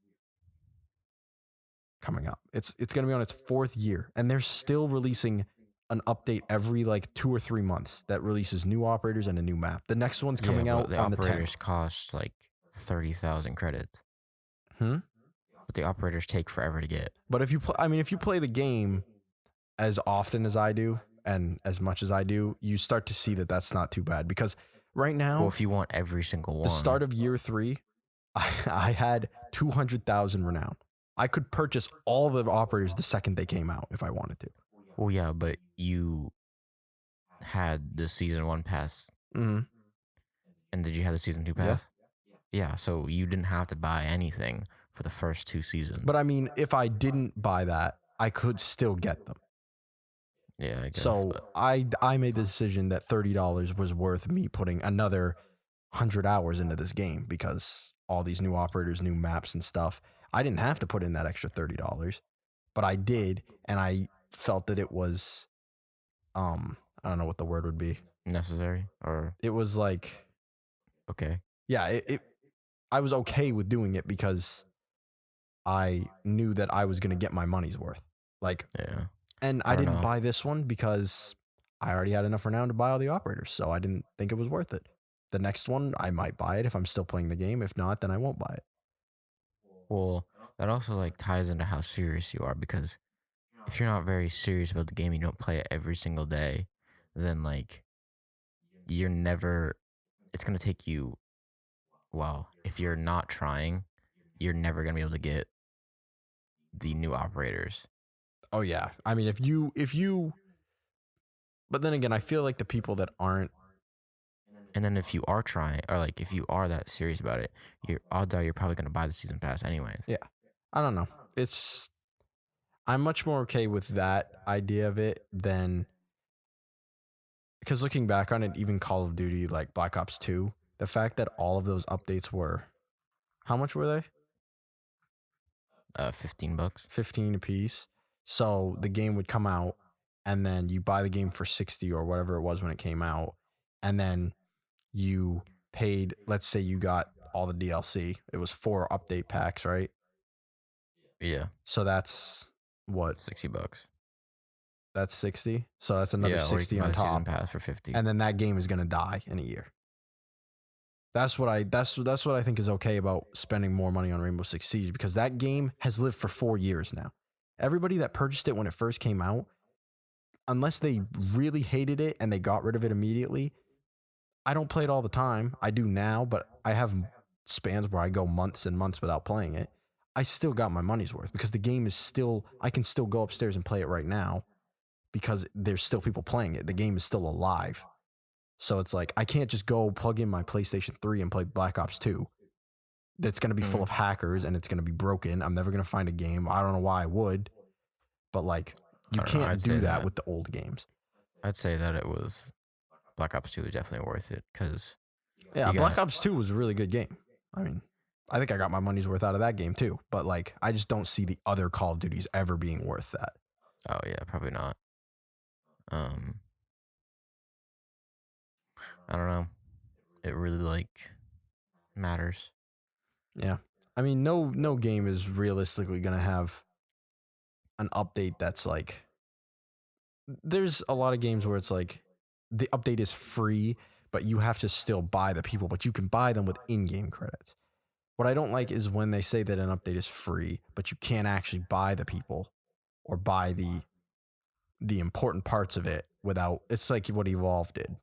coming up. It's going to be on its 4th year, and they're still releasing an update every like 2 or 3 months that releases new operators and a new map. The next one's coming Yeah, but out the on the 10th. operators cost like 30,000 credits. But the operators take forever to get. But if you play the game as often as I do and as much as I do, you start to see that that's not too bad, because right now, Well, if you want every single one. the start of year 3, I had 200,000 renown. I could purchase all the operators the second they came out if I wanted to. Well, yeah, but you had the season 1 pass, Mm-hmm. and did you have the season 2 Yeah. pass? Yeah, so you didn't have to buy anything for the first 2 seasons. But I mean, if I didn't buy that, I could still get them. Yeah, I guess, So but I made the decision that $30 was worth me putting another 100 hours into this game because all these new operators, new maps and stuff. I didn't have to put in that extra $30, but I did, and I felt that it was I don't know what the word would be. necessary or It was like, okay. yeah, I was okay with doing it because I knew that I was going to get my money's worth. Like, Yeah. and I I don't didn't know. buy this one because I already had enough renown to buy all the operators, so I didn't think it was worth it. The next one, I might buy it if I'm still playing the game. If not, then I won't buy it. Well, that also like ties into how serious you are because if you're not very serious about the game, you don't play it every single day, then like you're never it's going to take you well, if you're not trying, you're never going to be able to get the new operators. Oh yeah, I mean, but then again, I feel like the people that aren't. And then if you are trying or like if you are that serious about it, odds are you're probably going to buy the season pass anyways. Yeah, I don't know. I'm much more okay with that idea of it than, because looking back on it, even Call of Duty, like Black Ops 2, the fact that all of those updates were, how much were they? $15. 15 a piece. So the game would come out, and then you buy the game for 60 or whatever it was when it came out, and then you paid, let's say you got all the DLC. It was 4 update packs, right? Yeah, So that's what? $60. That's 60. So that's another Yeah, or you 60 can buy on the season top. pass for 50. And then that game is going to die in a year. That's what I think is okay about spending more money on Rainbow Six Siege, because that game has lived for 4 years now. Everybody that purchased it when it first came out, unless they really hated it and they got rid of it immediately, I don't play it all the time. I do now, but I have spans where I go months and months without playing it. I still got my money's worth because the game is still, I can still go upstairs and play it right now because there's still people playing it. The game is still alive. So it's like, I can't just go plug in my PlayStation 3 and play Black Ops 2. That's going to be full of hackers and it's going to be broken. I'm never going to find a game. I don't know why I would, but like, you I don't know, can't I'd say do that that. with the old games. I'd say that it was Black Ops 2 is definitely worth it because Yeah, You Black got- Ops 2 was a really good game. I mean, I think I got my money's worth out of that game too, but like, I just don't see the other Call of Duties ever being worth that. oh yeah, probably not. I don't know. It really like matters. Yeah. I mean, no game is realistically going to have an update that's like, there's a lot of games where it's like the update is free, but you have to still buy the people, but you can buy them with in-game credits. What I don't like is when they say that an update is free, but you can't actually buy the people or buy the important parts of it without. It's like what Evolve did.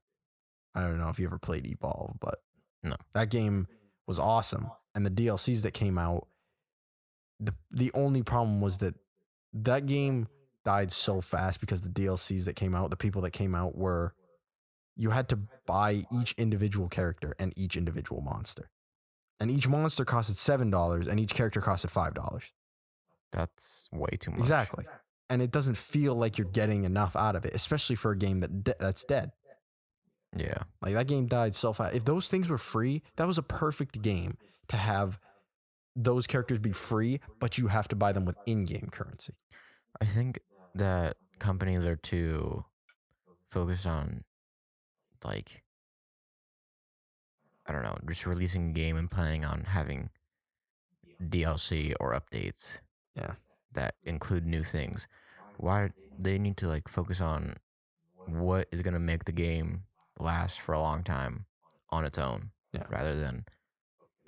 I don't know if you ever played Evolve, but No. that game was awesome. And the DLCs that came out, the only problem was that that game died so fast because the DLCs that came out, the people that came out were, you had to buy each individual character and each individual monster. And each monster costed $7 and each character costed $5. That's way too much. Exactly. And it doesn't feel like you're getting enough out of it, especially for a game that's dead. Yeah. Like, that game died so fast. If those things were free, that was a perfect game to have those characters be free, but you have to buy them with in-game currency. I think that companies are too focused on like I don't know, just releasing a game and planning on having DLC or updates. Yeah. That include new things. Why they need to like focus on what is gonna make the game last for a long time on its own. Yeah. Rather than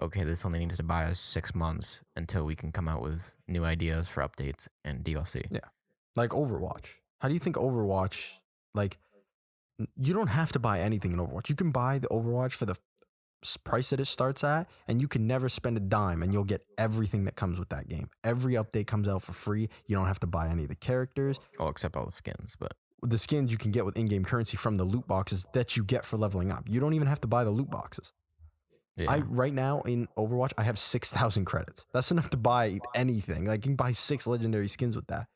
okay, this only needs to buy us 6 months until we can come out with new ideas for updates and DLC. Yeah. Like Overwatch. How do you think Overwatch, like, you don't have to buy anything in Overwatch. You can buy the Overwatch for the price that it starts at, and you can never spend a dime, and you'll get everything that comes with that game. Every update comes out for free. You don't have to buy any of the characters. Well, except all the skins, but The skins you can get with in-game currency from the loot boxes that you get for leveling up. You don't even have to buy the loot boxes. Yeah. Right now in Overwatch, I have 6,000 credits. That's enough to buy anything. Like you can buy 6 legendary skins with that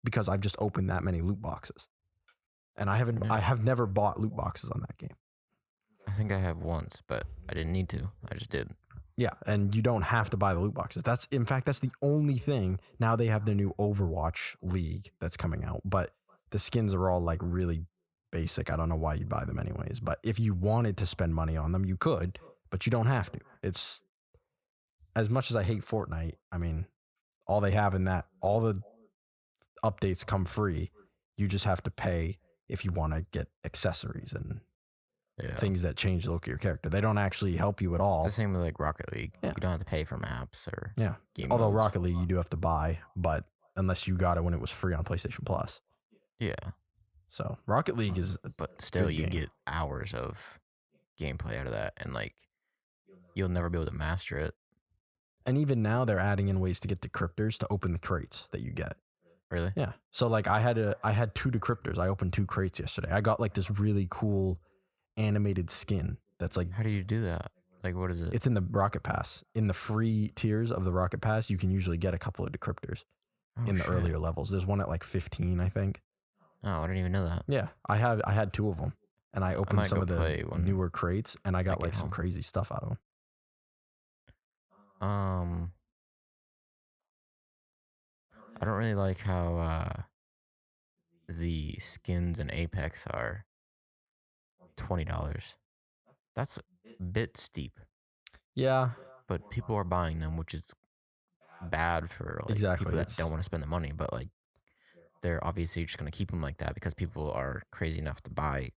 because I've just opened that many loot boxes. And I Yeah. have never bought loot boxes on that game. I think I have once, but I didn't need to. I just did. Yeah, and you don't have to buy the loot boxes. That's the only thing. Now they have their new Overwatch League that's coming out, but the skins are all like really basic. I don't know why you'd buy them anyways, but if you wanted to spend money on them, you could, but you don't have to. It's as much as I hate Fortnite, I mean, all they have in that, all the updates come free. You just have to pay if you want to get accessories and Yeah. things that change the look of your character. They don't actually help you at all. It's the same with like Rocket League. Yeah. You don't have to pay for maps or Yeah. game Although modes. Rocket League you do have to buy, but unless you got it when it was free on PlayStation Plus. Yeah. So Rocket League is But still, good you game. get hours of gameplay out of that, and like you'll never be able to master it. and even now they're adding in ways to get decryptors to open the crates that you get. Really? Yeah. So like I had 2 decryptors. I opened 2 crates yesterday. I got like this really cool animated skin that's like How do you do that? Like, what is it? it's in the Rocket Pass. In the free tiers of the Rocket Pass, you can usually get a couple of decryptors Oh, in the shit. earlier levels. There's one at like 15, I think. Oh, I didn't even know that. Yeah, I had 2 of them, and I opened might some go of the play when newer crates, and I got get like some home. crazy stuff out of them. I don't really like how the skins in Apex are $20. That's a bit steep, Yeah, but people are buying them, which is bad for like Exactly, people that it's- don't want to spend the money. But like, they're obviously just gonna keep them like that because people are crazy enough to buy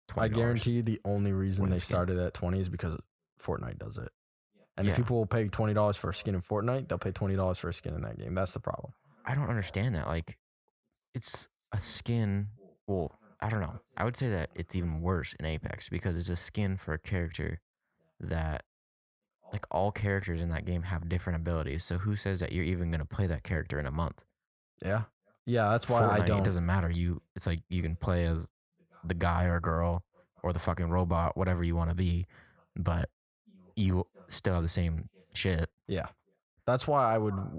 $20. I guarantee you the only reason worth they of skins. started at 20 is because Fortnite does it. And if Yeah. people will pay $20 for a skin in Fortnite, they'll pay $20 for a skin in that game. That's the problem. I don't understand that. Like, it's a skin. Well, I don't know. I would say that it's even worse in Apex because it's a skin for a character that, like, all characters in that game have different abilities. So who says that you're even gonna play that character in a month? Yeah. Yeah, that's why Fortnite, I don't. It doesn't matter. It's like you can play as the guy or girl or the fucking robot, whatever you want to be, but you still have the same shit. Yeah. That's why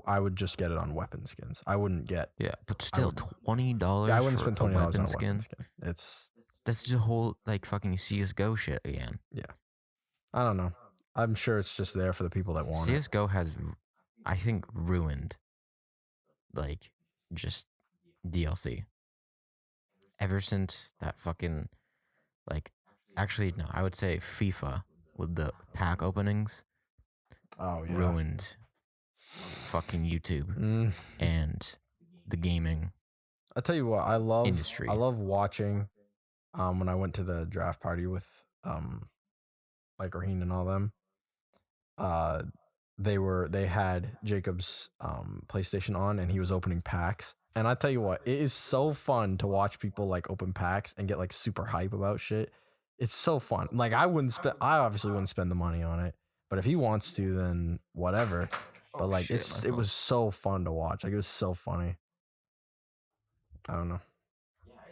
I would just get it on weapon skins. I wouldn't get. Yeah, but still, would- $20. Yeah, I wouldn't for spend a $20 on a weapon weapon skin. skin. It's That's just a whole like fucking CS:GO shit again. I don't know. I'm sure it's just there for the people that want it. CS:GO has, I think, ruined like just DLC. Ever since that fucking like, actually no, I would say FIFA with the pack openings Oh ruined fucking YouTube Mm, and the gaming. I tell you what, I love Industry. I love watching when I went to the draft party with like Raheem and all them. They had Jacob's PlayStation on and he was opening packs. And I tell you what, it is so fun to watch people like open packs and get like super hype about shit. It's so fun. Like I obviously wouldn't spend the money on it, but if he wants to, then whatever. But like it was so fun to watch. Like it was so funny. I don't know.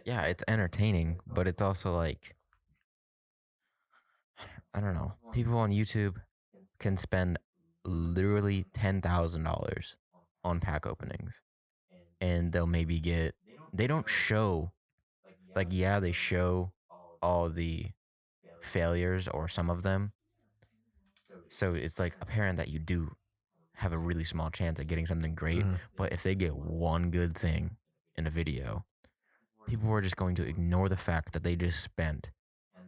Yeah, it's entertaining, but it's also like, I don't know. People on YouTube can spend literally $10,000 on pack openings, and they'll maybe get. They don't show, like, yeah, they show all the failures or some of them. So it's like apparent that you do have a really small chance at getting something great. Mhm. But if they get one good thing in a video, people are just going to ignore the fact that they just spent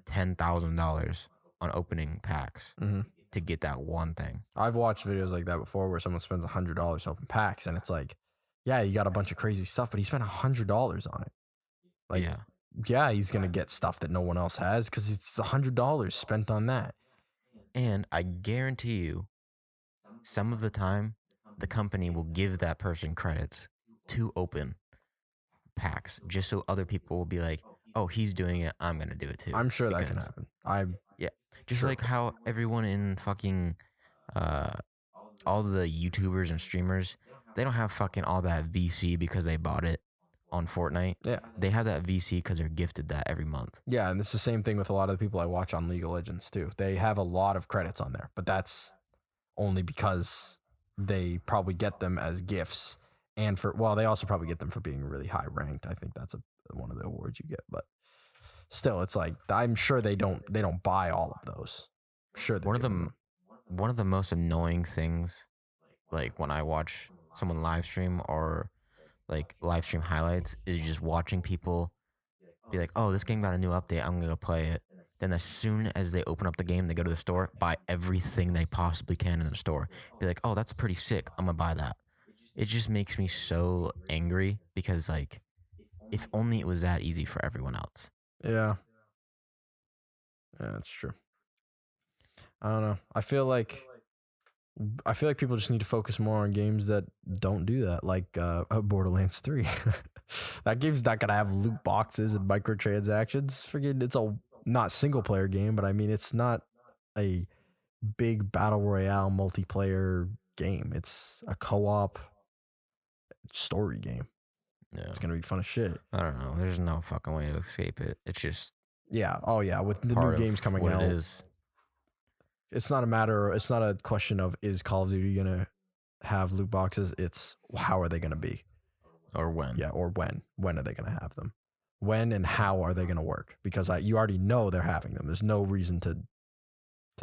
$10,000 on opening packs Mhm. to get that one thing. I've watched videos like that before where someone spends $100 to open packs, and it's like, yeah, you got a bunch of crazy stuff, but he spent $100 on it. Like, yeah, he's gonna get stuff that no one else has because it's $100 spent on that. And I guarantee you, some of the time, the company will give that person credits to open packs just so other people will be like, oh, he's doing it, I'm going to do it too. I'm sure that can Because- happen. Just Sure. like how everyone in fucking, all the YouTubers and streamers, they don't have fucking all that VC because they bought it on Fortnite, Yeah. they have that VC because they're gifted that every month. Yeah, and it's the same thing with a lot of the people I watch on League of Legends too. They have a lot of credits on there, but that's only because they probably get them as gifts, and they also probably get them for being really high ranked. I think that's one of the awards you get, but still, it's like I'm sure they don't buy all of those. I'm sure One of the most annoying things, like when I watch someone live stream or like live stream highlights, is just watching people be like, "Oh, this game got a new update. I'm gonna go play it." Then as soon as they open up the game, they go to the store, buy everything they possibly can in the store. Be like, "Oh, that's pretty sick. I'm gonna buy that." It just makes me so angry because like, if only it was that easy for everyone else. Yeah, that's true. I don't know. I feel like people just need to focus more on games that don't do that, like Borderlands 3. That game's not gonna have loot boxes and microtransactions. Forget it's a not single player game, but I mean it's not a big battle royale multiplayer game. It's a co-op story game. Yeah. It's gonna be fun as shit. I don't know. There's no fucking way to escape it. It's just Yeah. Oh yeah. With the part new of games coming what out, it is. it's not a question of is Call of Duty gonna have loot boxes. It's how are they gonna be? Or when. Yeah, or when. When are they gonna have them? When and how are they gonna work? Because you already know they're having them. There's no reason to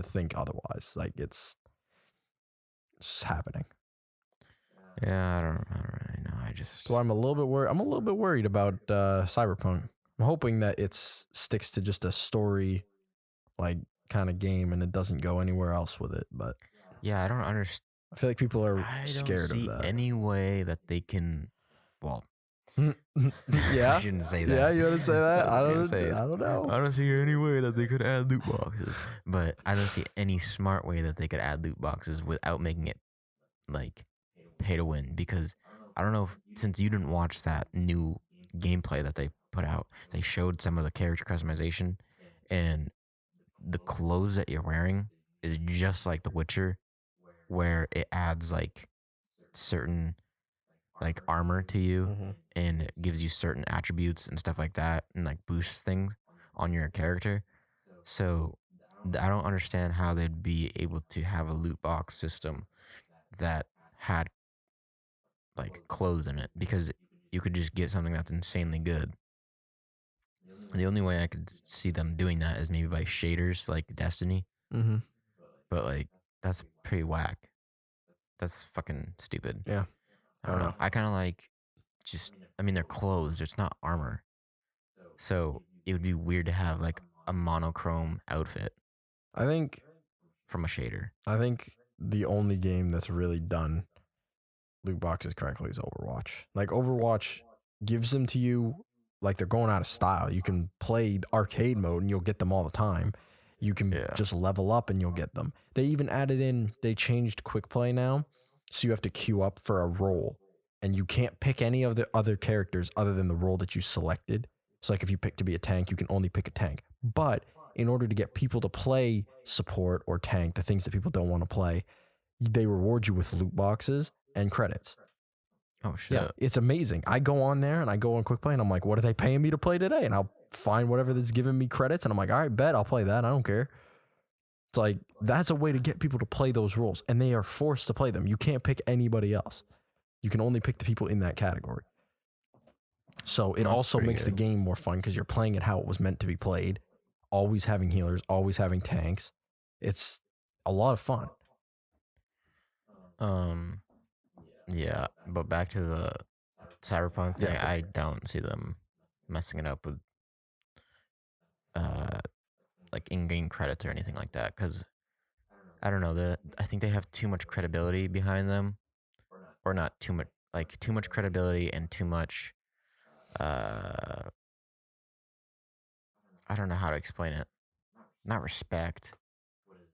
think otherwise. Like it's happening. Yeah, I don't really know. So I'm a little bit worried. I'm a little bit worried about Cyberpunk. I'm hoping that it sticks to just a story, like kind of game, and it doesn't go anywhere else with it. But yeah, I don't understand. I feel like people are I scared don't see of that. any way that they can. Well, Yeah, I shouldn't say that. Yeah, you want to say that? I don't know. I don't see any way that they could add loot boxes, but I don't see any smart way that they could add loot boxes without making it like pay to win. Because I don't know if, since you didn't watch that new gameplay that they put out, they showed some of the character customization, and the clothes that you're wearing is just like The Witcher, where it adds like certain like armor to you Mm-hmm. and it gives you certain attributes and stuff like that and like boosts things on your character. So I don't understand how they'd be able to have a loot box system that had like clothes in it, because you could just get something that's insanely good. The only way I could see them doing that is maybe by shaders like Destiny, Mm-hmm. but like that's pretty whack. That's fucking stupid. Yeah. I don't know. I kind of like I mean, they're clothes. It's not armor. So it would be weird to have like a monochrome outfit I think from a shader. the only game that's really done loot boxes correctly is Overwatch. Like Overwatch gives them to you like they're going out of style. You can play arcade mode and you'll get them all the time. You can just level up and you'll get them. They even they changed quick play now. So you have to queue up for a role and you can't pick any of the other characters other than the role that you selected. So like if you pick to be a tank, you can only pick a tank. But in order to get people to play support or tank, the things that people don't want to play, they reward you with loot boxes and credits. Oh shit. Yeah, it's amazing. I go on there and I go on quick play and I'm like, what are they paying me to play today? And I'll find whatever that's giving me credits and I'm like, all right, bet I'll play that. I don't care. It's like, that's a way to get people to play those roles and they are forced to play them. You can't pick anybody else. You can only pick the people in that category. So it also makes the game more fun because you're playing it how it was meant to be played. Always having healers, always having tanks. It's a lot of fun. Yeah, but back to the Cyberpunk thing, I don't see them messing it up with like in-game credits or anything like that, because I don't know, I think they have too much credibility behind them, or not too much, like too much credibility and too much I don't know how to explain it. Not respect.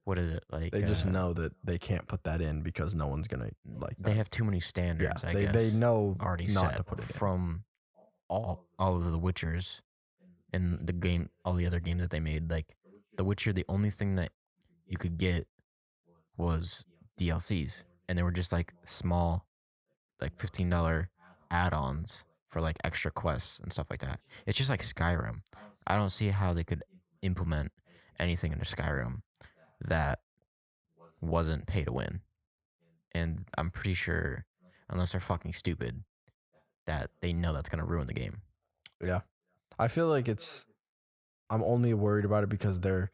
What is it like? They just know that they can't put that in because no one's gonna like that. They have too many standards. Yeah, they know already not set to put it in. from all of the Witchers and the game, all the other games that they made. Like The Witcher, the only thing that you could get was DLCs, and they were just like small, like $15 add-ons for like extra quests and stuff like that. It's just like Skyrim. I don't see how they could implement anything into Skyrim that wasn't pay to win. And I'm pretty sure, unless they're fucking stupid, that they know that's gonna ruin the game. Yeah. I feel like I'm only worried about it because there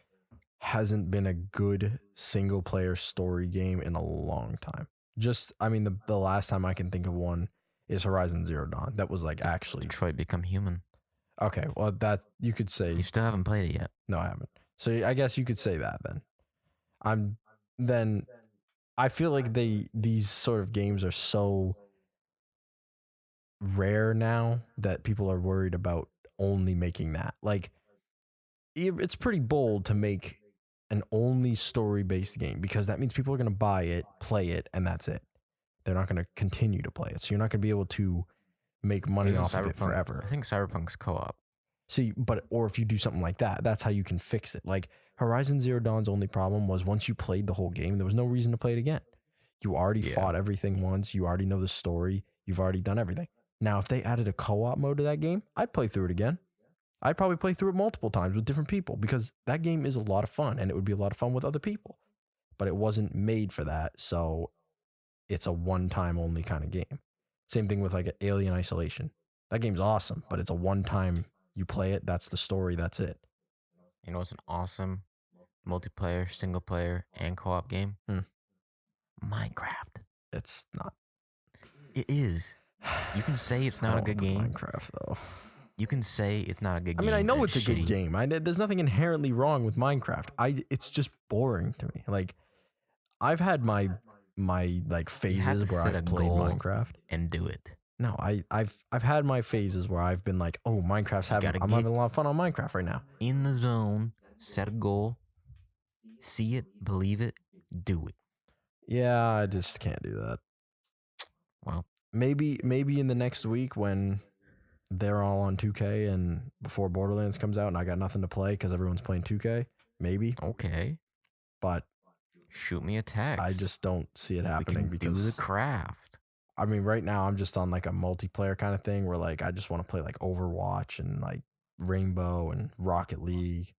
hasn't been a good single player story game in a long time. The last time I can think of one is Horizon Zero Dawn. That was like actually Detroit Become Human. okay. Well, that you could say. You still haven't played it yet. No, I haven't. So I guess you could say that then. I feel like these sort of games are so rare now that people are worried about only making that. Like it's pretty bold to make an only story-based game because that means people are going to buy it, play it, and that's it. They're not going to continue to play it. So you're not going to be able to make money off of it forever. I think Cyberpunk's co-op. See, or if you do something like that, that's how you can fix it. Like Horizon Zero Dawn's only problem was once you played the whole game, there was no reason to play it again. You already fought everything once. You already know the story. You've already done everything. Now, if they added a co-op mode to that game, I'd play through it again. I'd probably play through it multiple times with different people because that game is a lot of fun and it would be a lot of fun with other people. But it wasn't made for that, so it's a one-time only kind of game. Same thing with like Alien Isolation. That game's awesome, but it's a one-time. You play it, that's the story, that's it. You know what's an awesome multiplayer, single player, and co-op game? Minecraft. It's not. It is. You can say it's not a good game. Minecraft, though. You can say it's not a good game. I know it's a good game. There's nothing inherently wrong with Minecraft. It's just boring to me. Like, I've had my like phases where I've played Minecraft and do it. No, I've had my phases where I've been like, oh, I'm having a lot of fun on Minecraft right now. In the zone, set a goal, see it, believe it, do it. Yeah, I just can't do that. Well, maybe in the next week when they're all on 2K and before Borderlands comes out and I got nothing to play because everyone's playing 2K, maybe. Okay. But shoot me a text. I just don't see it happening because do the craft. I mean, right now I'm just on like a multiplayer kind of thing where like I just want to play like Overwatch and like Rainbow and Rocket League,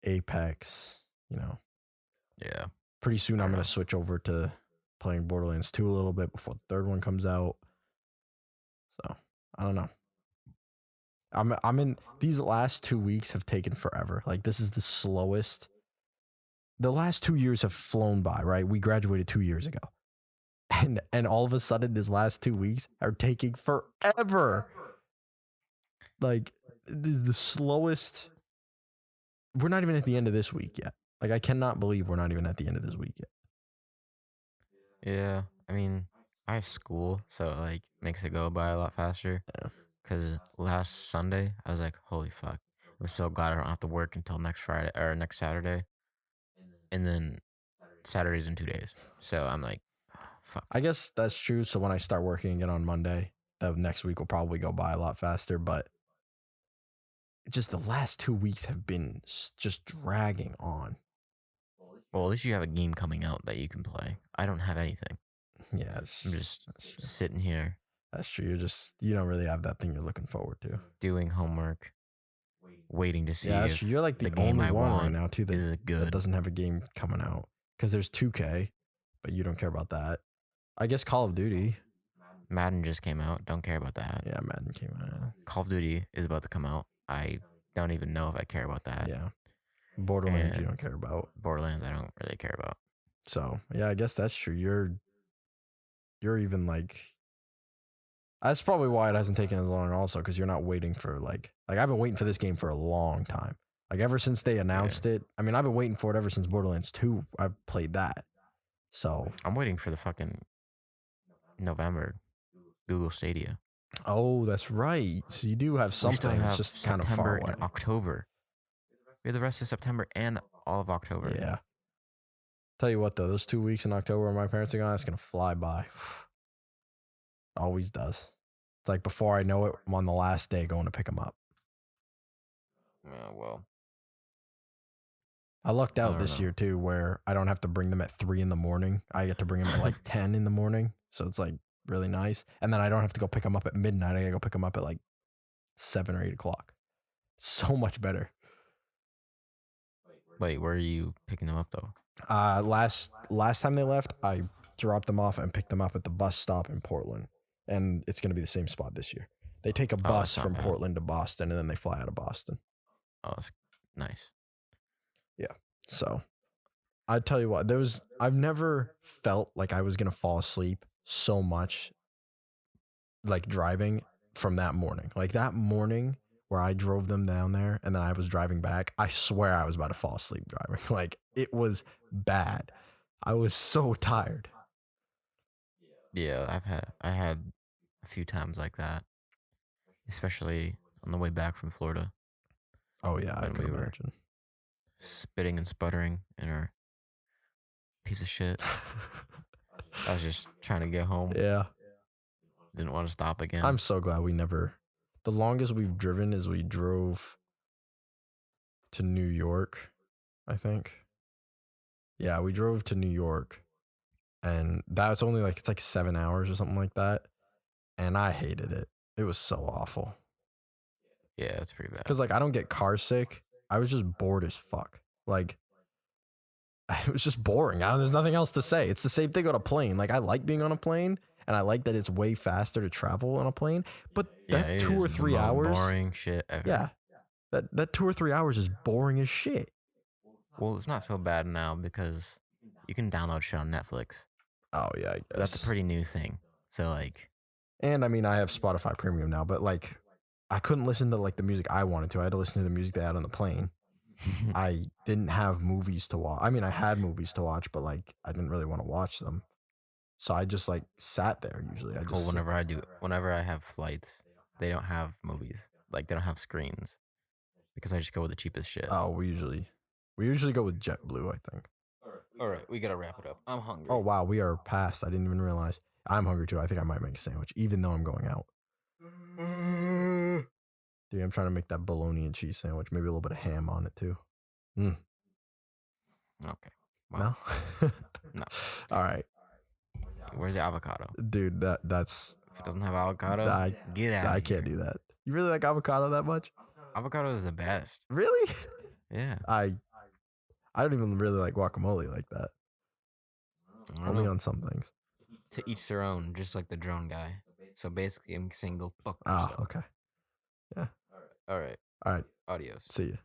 Apex, Yeah. Pretty soon I'm going to switch over to playing Borderlands 2 a little bit before the third one comes out. So, I don't know. I'm in these last 2 weeks have taken forever. Like this is the slowest. The last 2 years have flown by, right? We graduated 2 years ago. And all of a sudden this last 2 weeks are taking forever. Like the slowest. We're not even at the end of this week yet. Like I cannot believe we're not even at the end of this week yet. Yeah, I mean, I have school, so it like makes it go by a lot faster. Yeah. Because last Sunday, I was like, holy fuck. I'm so glad I don't have to work until next Friday or next Saturday. And then Saturday's in 2 days. So I'm like, fuck. I guess that's true. So when I start working again on Monday, the next week will probably go by a lot faster. But just the last 2 weeks have been just dragging on. Well, at least you have a game coming out that you can play. I don't have anything. Yeah, I'm just sitting here. That's true. You don't really have that thing you're looking forward to. Doing homework, waiting to see if you're like the game only I one want right now too is good. that doesn't have a game coming out because there's 2K, but you don't care about that. I guess Call of Duty. Madden just came out. Don't care about that. Yeah, Madden came out. Call of Duty is about to come out. I don't even know if I care about that. Yeah. Borderlands you don't care about. Borderlands I don't really care about. So yeah, I guess that's true. You're even like. That's probably why it hasn't taken as long also because you're not waiting for like I've been waiting for this game for a long time. Like ever since they announced it. I mean, I've been waiting for it ever since Borderlands 2. I've played that. So I'm waiting for the fucking November Google Stadia. Oh, that's right. So you do have something. It's just September kind of far away. And October. We have the rest of September and all of October. Yeah. Tell you what though, those 2 weeks in October where my parents are gone, it's gonna fly by. Always does. It's like before I know it, I'm on the last day going to pick them up. Yeah, well. I lucked out this year too, where I don't have to bring them at 3 a.m. I get to bring them at like 10 a.m. So it's like really nice. And then I don't have to go pick them up at midnight. I gotta go pick them up at like 7 or 8 o'clock. So much better. Wait, where are you picking them up though? Last time they left, I dropped them off and picked them up at the bus stop in Portland, and it's gonna be the same spot this year. They take a bus that's not from bad. Portland to Boston, and then they fly out of Boston. Oh, that's nice. So, I tell you what, I've never felt like I was gonna fall asleep so much, like driving from that morning. Like that morning where I drove them down there, and then I was driving back. I swear I was about to fall asleep driving. Like it was bad. I was so tired. Yeah, I had a few times like that, especially on the way back from Florida, Oh yeah, I when could we were imagine. spitting and sputtering in our piece of shit. I was just trying to get home. Yeah, Didn't want to stop again. I'm so glad we never. The longest we've driven is we drove to New York, I think. Yeah, we drove to New York, and that's only like it's like 7 hours or something like that, and I hated it. It was so awful Yeah, it's pretty bad. because like I don't get car sick. I was just bored as fuck. Like it was just boring. There's nothing else to say. It's the same thing on a plane. Like I like being on a plane, and I like that it's way faster to travel on a plane. But Yeah, that it 2 or is the 3 most hours, boring shit ever. yeah, that 2 or 3 hours is boring as shit. Well, it's not so bad now because you can download shit on Netflix. Oh yeah, I guess. That's a pretty new thing. So like, And I mean, I have Spotify Premium now, but like, I couldn't listen to like the music I wanted to. I had to listen to the music they had on the plane. I didn't have movies to watch. I mean, I had movies to watch, but like, I didn't really want to watch them. So I just like sat there. Usually, I well, just whenever I have flights, they don't have movies. Like they don't have screens because I just go with the cheapest shit. Oh, we usually go with JetBlue. I think. All right, we gotta wrap it up. I'm hungry. Oh wow, we are past. I didn't even realize. I'm hungry too. I think I might make a sandwich, even though I'm going out. Dude, I'm trying to make that bologna and cheese sandwich. Maybe a little bit of ham on it too. Okay. Wow. No. No. All right, Where's the avocado? dude. That's If it doesn't have avocado, I- get out. I can't do that. You really like avocado that much? Avocado is the best. Really? Yeah. I don't even really like guacamole like that. I don't Only know. on some things. To each their own, just like the drone guy. So basically, I'm saying go fuck Oh, yourself. okay. All right. All right. Adios. See ya.